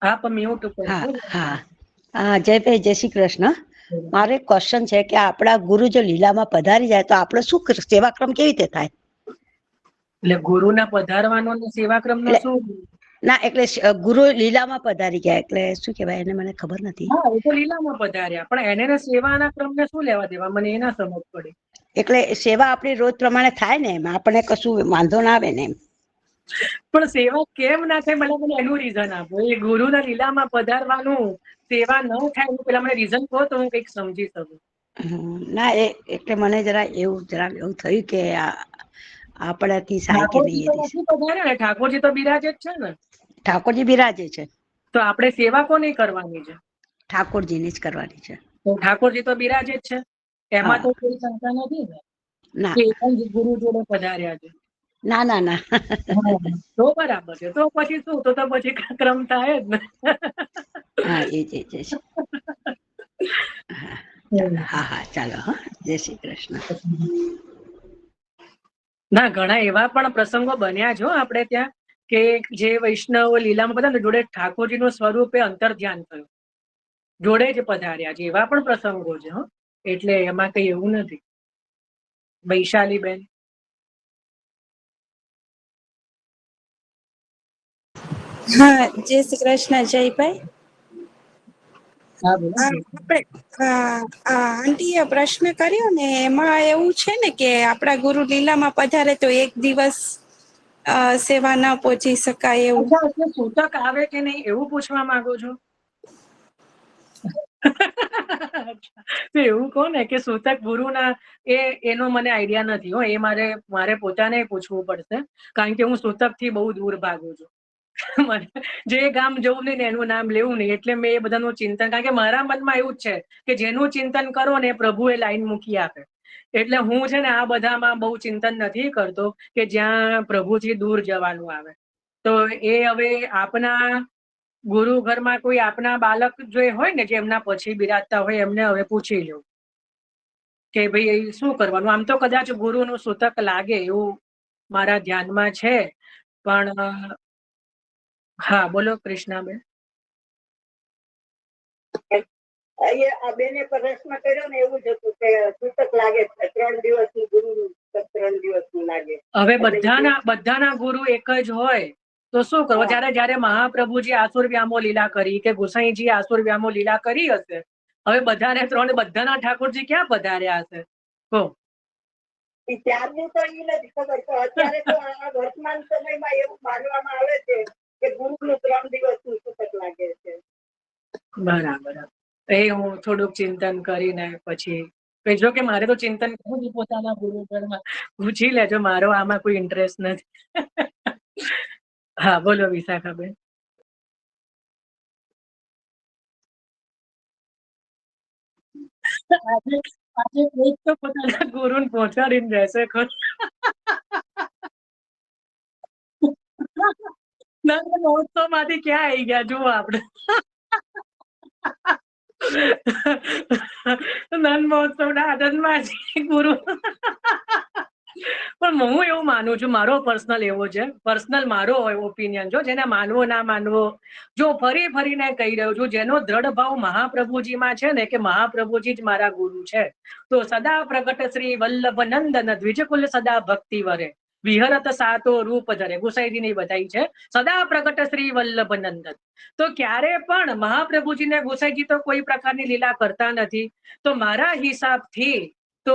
હા, પણ મ્યુટ ઉપર. હા, જયભાઈ, જય શ્રી કૃષ્ણ. મારો એક ક્વેશ્ચન છે કે આપણા ગુરુ જો લીલામાં પધારી જાય તો આપણે શું સેવાક્રમ કેવી રીતે થાય? એટલે ગુરુના પધારવાનો સેવાક્રમ નો શું? ના, એટલે ગુરુ લીલામાં પધારી ગયા એટલે શું કહેવાય એને, મને ખબર નથી. હા, એ તો લીલામાં પધાર્યા, પણ એને સેવાના ક્રમને શું લેવા દેવા, મને એ ના સમજ પડી. એટલે સેવા આપણી રોજ પ્રમાણે થાય ને, એમ આપણે કશું વાંધો ના આવે ને એમ. પણ સેવા કેમ ના થાય, મને એનું રીઝન આપો. એ ગુરુના લીલામાં પધારવાનું સેવા ન થાય એનું પેલા મને રીઝન કહો, તો હું કંઈક સમજી શકું. ના, એટલે મને જરા એવું થયું કે આપણાથી થાય કે નહીં. ઠાકોરજી તો બિરાજે જ છે ને. ઠાકોરજી બિરાજે છે, તો આપણે સેવા કોની કરવાની છે? ઠાકોરજીની જ કરવાની છે. ઠાકોરજી તો બિરાજે જ છે, એમાં તો કોઈ શંકા નથી ને. ગુરુ જોડે પધાર્યા છે. ના. તો બરાબર છે. તો પછી શું, તો પછી ક્રમ થાય જ ને. હા, એ જ. હા, ચાલો. હા, જય શ્રી કૃષ્ણ. ના, ઘણા એવા પણ પ્રસંગો બન્યા છો આપણે ત્યાં કે જે વૈષ્ણવ લીલામાં બધા જોડે ઠાકોરજીનું સ્વરૂપે અંતર ધ્યાન થયું, જોડે જ પધાર્યા છે, એવા પણ પ્રસંગો છે. એટલે એમાં કઈ એવું નથી. વૈશાલીબેન. હા, જય શ્રી કૃષ્ણ. જયભાઈ, આંટીએ પ્રશ્ન કર્યો ને, એમાં એવું છે ને કે આપણા ગુરુ લીલામાં પધારે તો એક દિવસ સેવા ના પહોંચી શકાય એવું. સૂતક આવે કે નહીં એવું પૂછવા માંગો છો? એવું કહો ને કે સૂતક ગુરુના, એનો મને આઈડિયા નથી. એ મારે પોતાને પૂછવું પડશે, કારણ કે હું સૂતક થી બહુ દૂર ભાગું છું. જે ગામ જવું નહીં ને એનું નામ લેવું નહીં, એટલે મેં એ બધાનું ચિંતન, કારણ કે મારા મનમાં એવું જ છે કે જેનું ચિંતન કરો ને પ્રભુ એ લાઈન મૂકી આપે. એટલે હું છે ને આ બધામાં બહુ ચિંતન નથી કરતો કે જ્યાં પ્રભુથી દૂર જવાનું આવે. તો એ હવે આપના ગુરુ ઘરમાં કોઈ આપના બાળક જો હોય ને, જે એમના પછી બિરાજતા હોય, એમને હવે પૂછી લો કે ભાઈ શું કરવાનું. આમ તો કદાચ ગુરુનું સૂતક લાગે એવું મારા ધ્યાનમાં છે, પણ હા, બોલો કૃષ્ણાબેન. આ બેને પ્રશ્ન કર્યો ને એવું જ હતું કે સૂતક લાગે છે 3 દિવસનું ગુરુનું 3 દિવસનું લાગે. હવે બધાના ગુરુ એક જ હોય તો શું કરવું? જયારે મહાપ્રભુજી આસુર વ્યામો લીલા કરી કે ગુસાઈજી આસુર વ્યામો લીલા કરી હશે, હવે બધાના ઠાકોરજી ક્યાં પધાર્યા હશે? કહો. ત્યારનું તો એ નથી ખબર, તો અત્યારે તો આ વર્તમાન સમયમાં એવું માનવામાં આવે છે કે ગુરુનું 3 દિવસનું સૂતક લાગે છે. બરાબર. એ હું થોડુંક ચિંતન કરીને પછી જો કે મારે તો ચિંતન કરવું જ પોતાના ગુરુ પરમાં. પૂછી લેજો, મારો આમાં કોઈ ઇન્ટરેસ્ટ નથી. હા બોલો વિશાખાબેન. આજે કોઈ તો પોતાના ગુરુને પહોંચાડીને રહેશે ખરું. મહોત્સવ માંથી ક્યાં આવી ગયા જુઓ આપણે. નન મહોત્સવ ના આનંદમાં ગુરુ. પણ હું એવું માનું છું, મારો પર્સનલ મારો ઓપિનિયન, જો જેને માનવો ના માનવો, જો ફરીને કહી રહ્યો છું, જેનો દ્રઢ ભાવ મહાપ્રભુજીમાં છે ને કે મહાપ્રભુજી જ મારા ગુરુ છે, તો સદા પ્રગટ શ્રી વલ્લભ નંદન દ્વિજકુલ સદા ભક્તિ વરે વિહરત સાતો રૂપ ધરે. ગુસાઈજીની બધાઈ છે સદા પ્રગટ શ્રી વલ્લભ નંદન. તો ક્યારે પણ મહાપ્રભુજીને ગુસાઈજી તો કોઈ પ્રકારની લીલા કરતા નથી. તો મારા હિસાબથી તો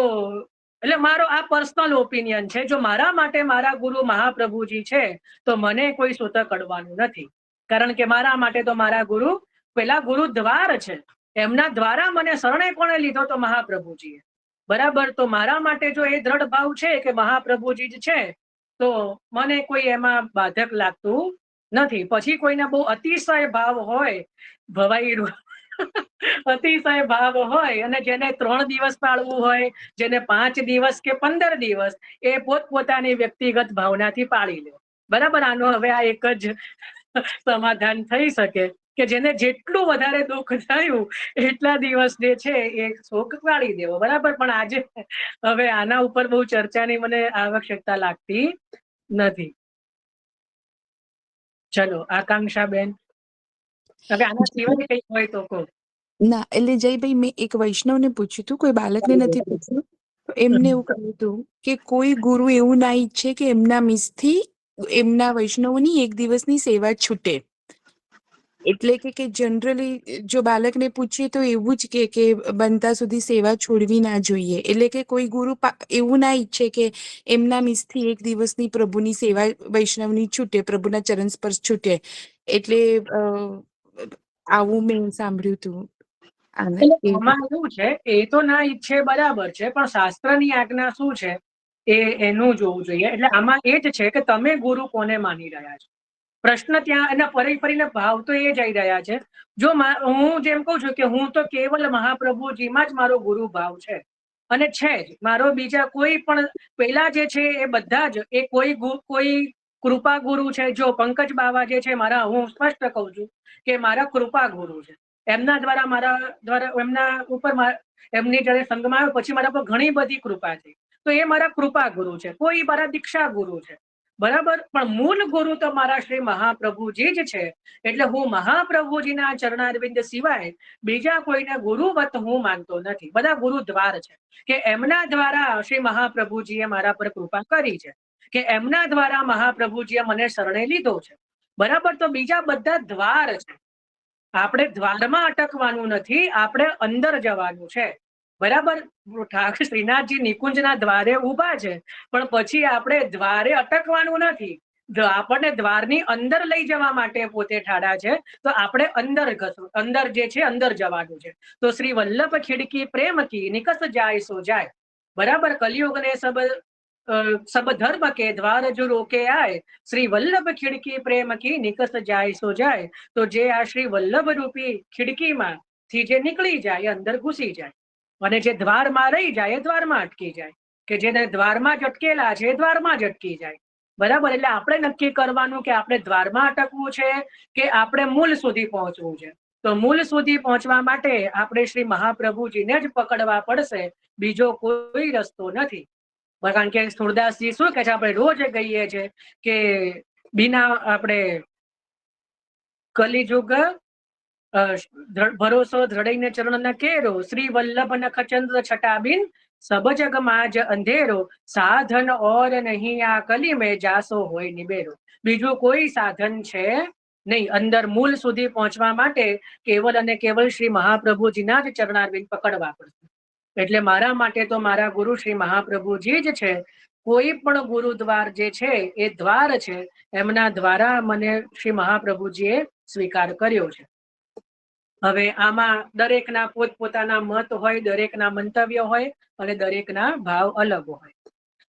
એટલે મારો આ પર્સનલ ઓપિનિયન છે, જો મારા માટે મારા ગુરુ મહાપ્રભુજી છે તો મને કોઈ સૂતક અડવાનું નથી. કારણ કે મારા માટે તો મારા ગુરુ પેલા ગુરુ દ્વાર છે, એમના દ્વારા મને શરણે કોણે લીધો તો મહાપ્રભુજીએ. બરાબર. તો મારા માટે જો એ દ્રઢ ભાવ છે કે મહાપ્રભુજી જ છે તો મને કોઈ એમાં બાધક લાગતું નથી. પછી કોઈને બહુ અતિશય ભાવ હોય, અતિશય ભાવ હોય અને જેને 3 દિવસ પાળવું હોય, જેને 5 દિવસ કે 15 દિવસ, એ પોતપોતાની વ્યક્તિગત ભાવનાથી પાળી લે. બરાબર. આનો હવે આ એક જ સમાધાન થઈ શકે કે જેને જેટલું વધારે દુઃખ થયું એટલા દિવસ જે છે એ શોક પાડી દેવો. બરાબર. પણ આજે હવે આના ઉપર બહુ ચર્ચાની મને આવશ્યકતા લાગતી નથી. ચલો આકાંક્ષાબેન, હવે આના સિવાય કઈ હોય તો કહો. ના, એટલે જયભાઈ, મેં એક વૈષ્ણવને પૂછ્યું હતું, કોઈ બાળકને નથી પૂછ્યું. તો એમને એવું કહ્યું હતું કે કોઈ ગુરુ એવું ના ઈચ્છે કે એમના મિસથી એમના વૈષ્ણવની 1 દિવસની સેવા છૂટે. એટલે કે જનરલી જો બાળકને પૂછીએ તો એવું જ કે બનતા સુધી સેવા છોડવી ના જોઈએ. એટલે કે કોઈ ગુરુ એવું ના ઈચ્છે કે એમના મિસથી 1 દિવસની પ્રભુની સેવા વૈષ્ણવની છૂટે, પ્રભુના ચરણ સ્પર્શ છૂટે. એટલે આવું મેં સાંભળ્યું હતું. આમાં એવું છે, એ તો ના ઈચ્છે બરાબર છે, પણ શાસ્ત્રની આજ્ઞા શું છે એનું જોવું જોઈએ. એટલે આમાં એ જ છે કે તમે ગુરુ કોને માની રહ્યા છો. પ્રશ્ન ત્યાં એના ફરીને ભાવ તો એ જઈ રહ્યા છે. જો હું જેમ કહું છું કે હું તો કેવલ મહાપ્રભુજીમાં જ મારો ગુરુ ભાવ છે અને છે જ. મારો બીજા કોઈ પણ પેલા જે છે એ બધા જ એ કોઈ કૃપા ગુરુ છે. જો પંકજ બાવા જે છે મારા, હું સ્પષ્ટ કહું છું કે મારા કૃપા ગુરુ છે. એમના દ્વારા એમના ઉપર એમની જયારે સંગમાં આવ્યો પછી મારા પર ઘણી બધી કૃપા થઈ, તો એ મારા કૃપા ગુરુ છે. કોઈ મારા દીક્ષા ગુરુ છે. બરાબર. પણ મૂળ ગુરુ તો મારા શ્રી મહાપ્રભુજી જ છે. એટલે હું મહાપ્રભુજીના ચરણારવિંદ સિવાય બીજા કોઈને ગુરુવત હું માનતો નથી. બધા ગુરુ દ્વાર છે કે એમના દ્વારા શ્રી મહાપ્રભુજીએ મારા પર કૃપા કરી છે, કે એમના દ્વારા મહાપ્રભુજીએ મને શરણે લીધો છે. બરાબર. તો બીજા બધા દ્વાર છે. આપણે દ્વારમાં અટકવાનું નથી, આપણે અંદર જવાનું છે. બરાબર. ઠાકર શ્રીનાથજી નિકુંજના દ્વારે ઉભા છે, પણ પછી આપણે દ્વારે અટકવાનું નથી. આપણને દ્વારની અંદર લઈ જવા માટે પોતે ઠાડા છે. તો આપણે અંદર જે છે અંદર જવાનું છે. તો શ્રી વલ્લભ ખિડકી પ્રેમ કી નિકસ જાય સો જાય. બરાબર. કલિયુગ ને સબ ધર્મ કે દ્વાર જો રોકે આય, શ્રી વલ્લભ ખિડકી પ્રેમ કી નિકસ જાય સો જાય. તો જે આ શ્રી વલ્લભ રૂપી ખિડકીમાં થી જે નીકળી જાય અંદર ઘૂસી જાય, અને જે દ્વારમાં રહી જાય એ દ્વારમાં અટકી જાય, કે જેને દ્વારમાં જ અટકેલા છે એ દ્વારમાં જ અટકી જાય. બરાબર. એટલે આપણે નક્કી કરવાનું કે આપણે દ્વારમાં અટકવું છે કે આપણે મૂળ સુધી પહોંચવું છે. તો મૂળ સુધી પહોંચવા માટે આપણે શ્રી મહાપ્રભુજીને જ પકડવા પડશે, બીજો કોઈ રસ્તો નથી. કારણ કે સુરદાસજી શું કે છે, આપણે રોજ કહીએ છીએ કે બિના આપણે કલિયુગ ભરોસો દ્રઢઈને ચરણ કેરો, શ્રી વલ્લભ નખ ચંદ્ર છટાબીન, સબ જગ માજ અંધેરો, સાધન ઓર નહીં આ કલી મેં જાસો હોય નિબેરો. બીજું કોઈ સાધન છે નહીં. અંદર મૂળ સુધી પહોંચવા માટે કેવલ અને કેવલ શ્રી મહાપ્રભુજીના જ ચરણારવિંદ પકડવા પડશે. એટલે મારા માટે તો મારા ગુરુ શ્રી મહાપ્રભુજી જ છે. કોઈ પણ ગુરુદ્વાર જે છે એ દ્વાર છે, એમના દ્વારા મને શ્રી મહાપ્રભુજીએ સ્વીકાર કર્યો છે. હવે આમાં દરેકના પોતપોતાના મત હોય, દરેકના મંતવ્ય હોય અને દરેકના ભાવ અલગ હોય.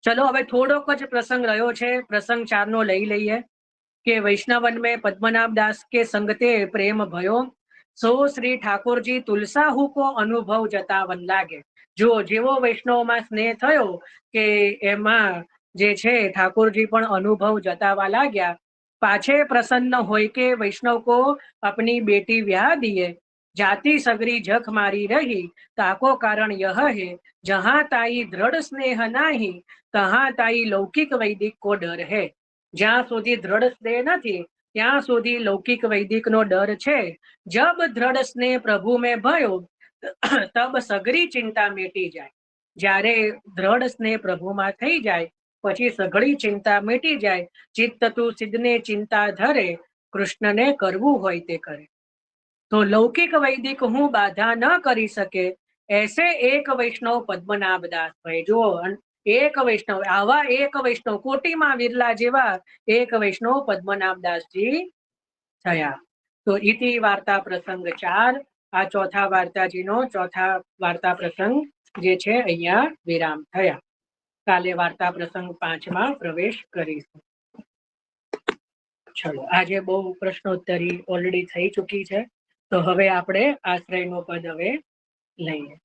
ચલો હવે થોડોક જ પ્રસંગ રહ્યો છે, પ્રસંગ 4 નો લઈ લઈએ કે વૈષ્ણવન में पद्मनाभ दास के संगते प्रेम भयो, सो श्री ठाकुरजी તુલસા હુકો અનુભવ જતાવન લાગે. જો જેવો વૈષ્ણવમાં સ્નેહ થયો કે એમાં જે છે ઠાકોરજી પણ અનુભવ જતાવા લાગ્યા. पाछे प्रसन्न होय के वैष्णव को अपनी बेटी ब्याह दिए, जाति सगरी जख मारी रही, ताको कारण यह है जहाँ ताई दृढ़ स्नेह नाही, तहाँ ताई लौकिक वैदिक को डर है. જ્યાં સુધી દ્રઢ સ્નેહ નથી ત્યાં સુધી લૌકિક વૈદિક નો ડર છે. જબ દ્રઢ સ્નેહ પ્રભુ મેં ભયો, તબ સગરી ચિંતા મેટી જાય. જ્યારે દ્રઢ સ્નેહ પ્રભુમાં થઈ જાય પછી સઘળી ચિંતા મેટી જાય. ચિત્ત તું સિદ્ધને ચિંતા ધરે, કૃષ્ણને કરવું હોય તે કરે. તો લૌકિક વૈદિક હું બાધા ન કરી શકે, એસે એક વૈષ્ણવ પદ્મનાભ દાસ ભાઈ. જો એક વૈષ્ણવ, આવા એક વૈષ્ણવ કોટીમાં વિરલા જેવા એક વૈષ્ણવ પદ્મનાભ દાસજી થયા. તો ઇતિ વાર્તા પ્રસંગ 4, આ ચોથા વાર્તાજીનો ચોથા વાર્તા પ્રસંગ જે છે અહીંયા વિરામ થયા. કાલે વાર્તા પ્રસંગ 5 માં પ્રવેશ કરીશું. ચલો, આજે બહુ પ્રશ્નોત્તરી ઓલરેડી થઈ ચૂકી છે, તો હવે આપણે આશ્રયનો પદ હવે લઈએ.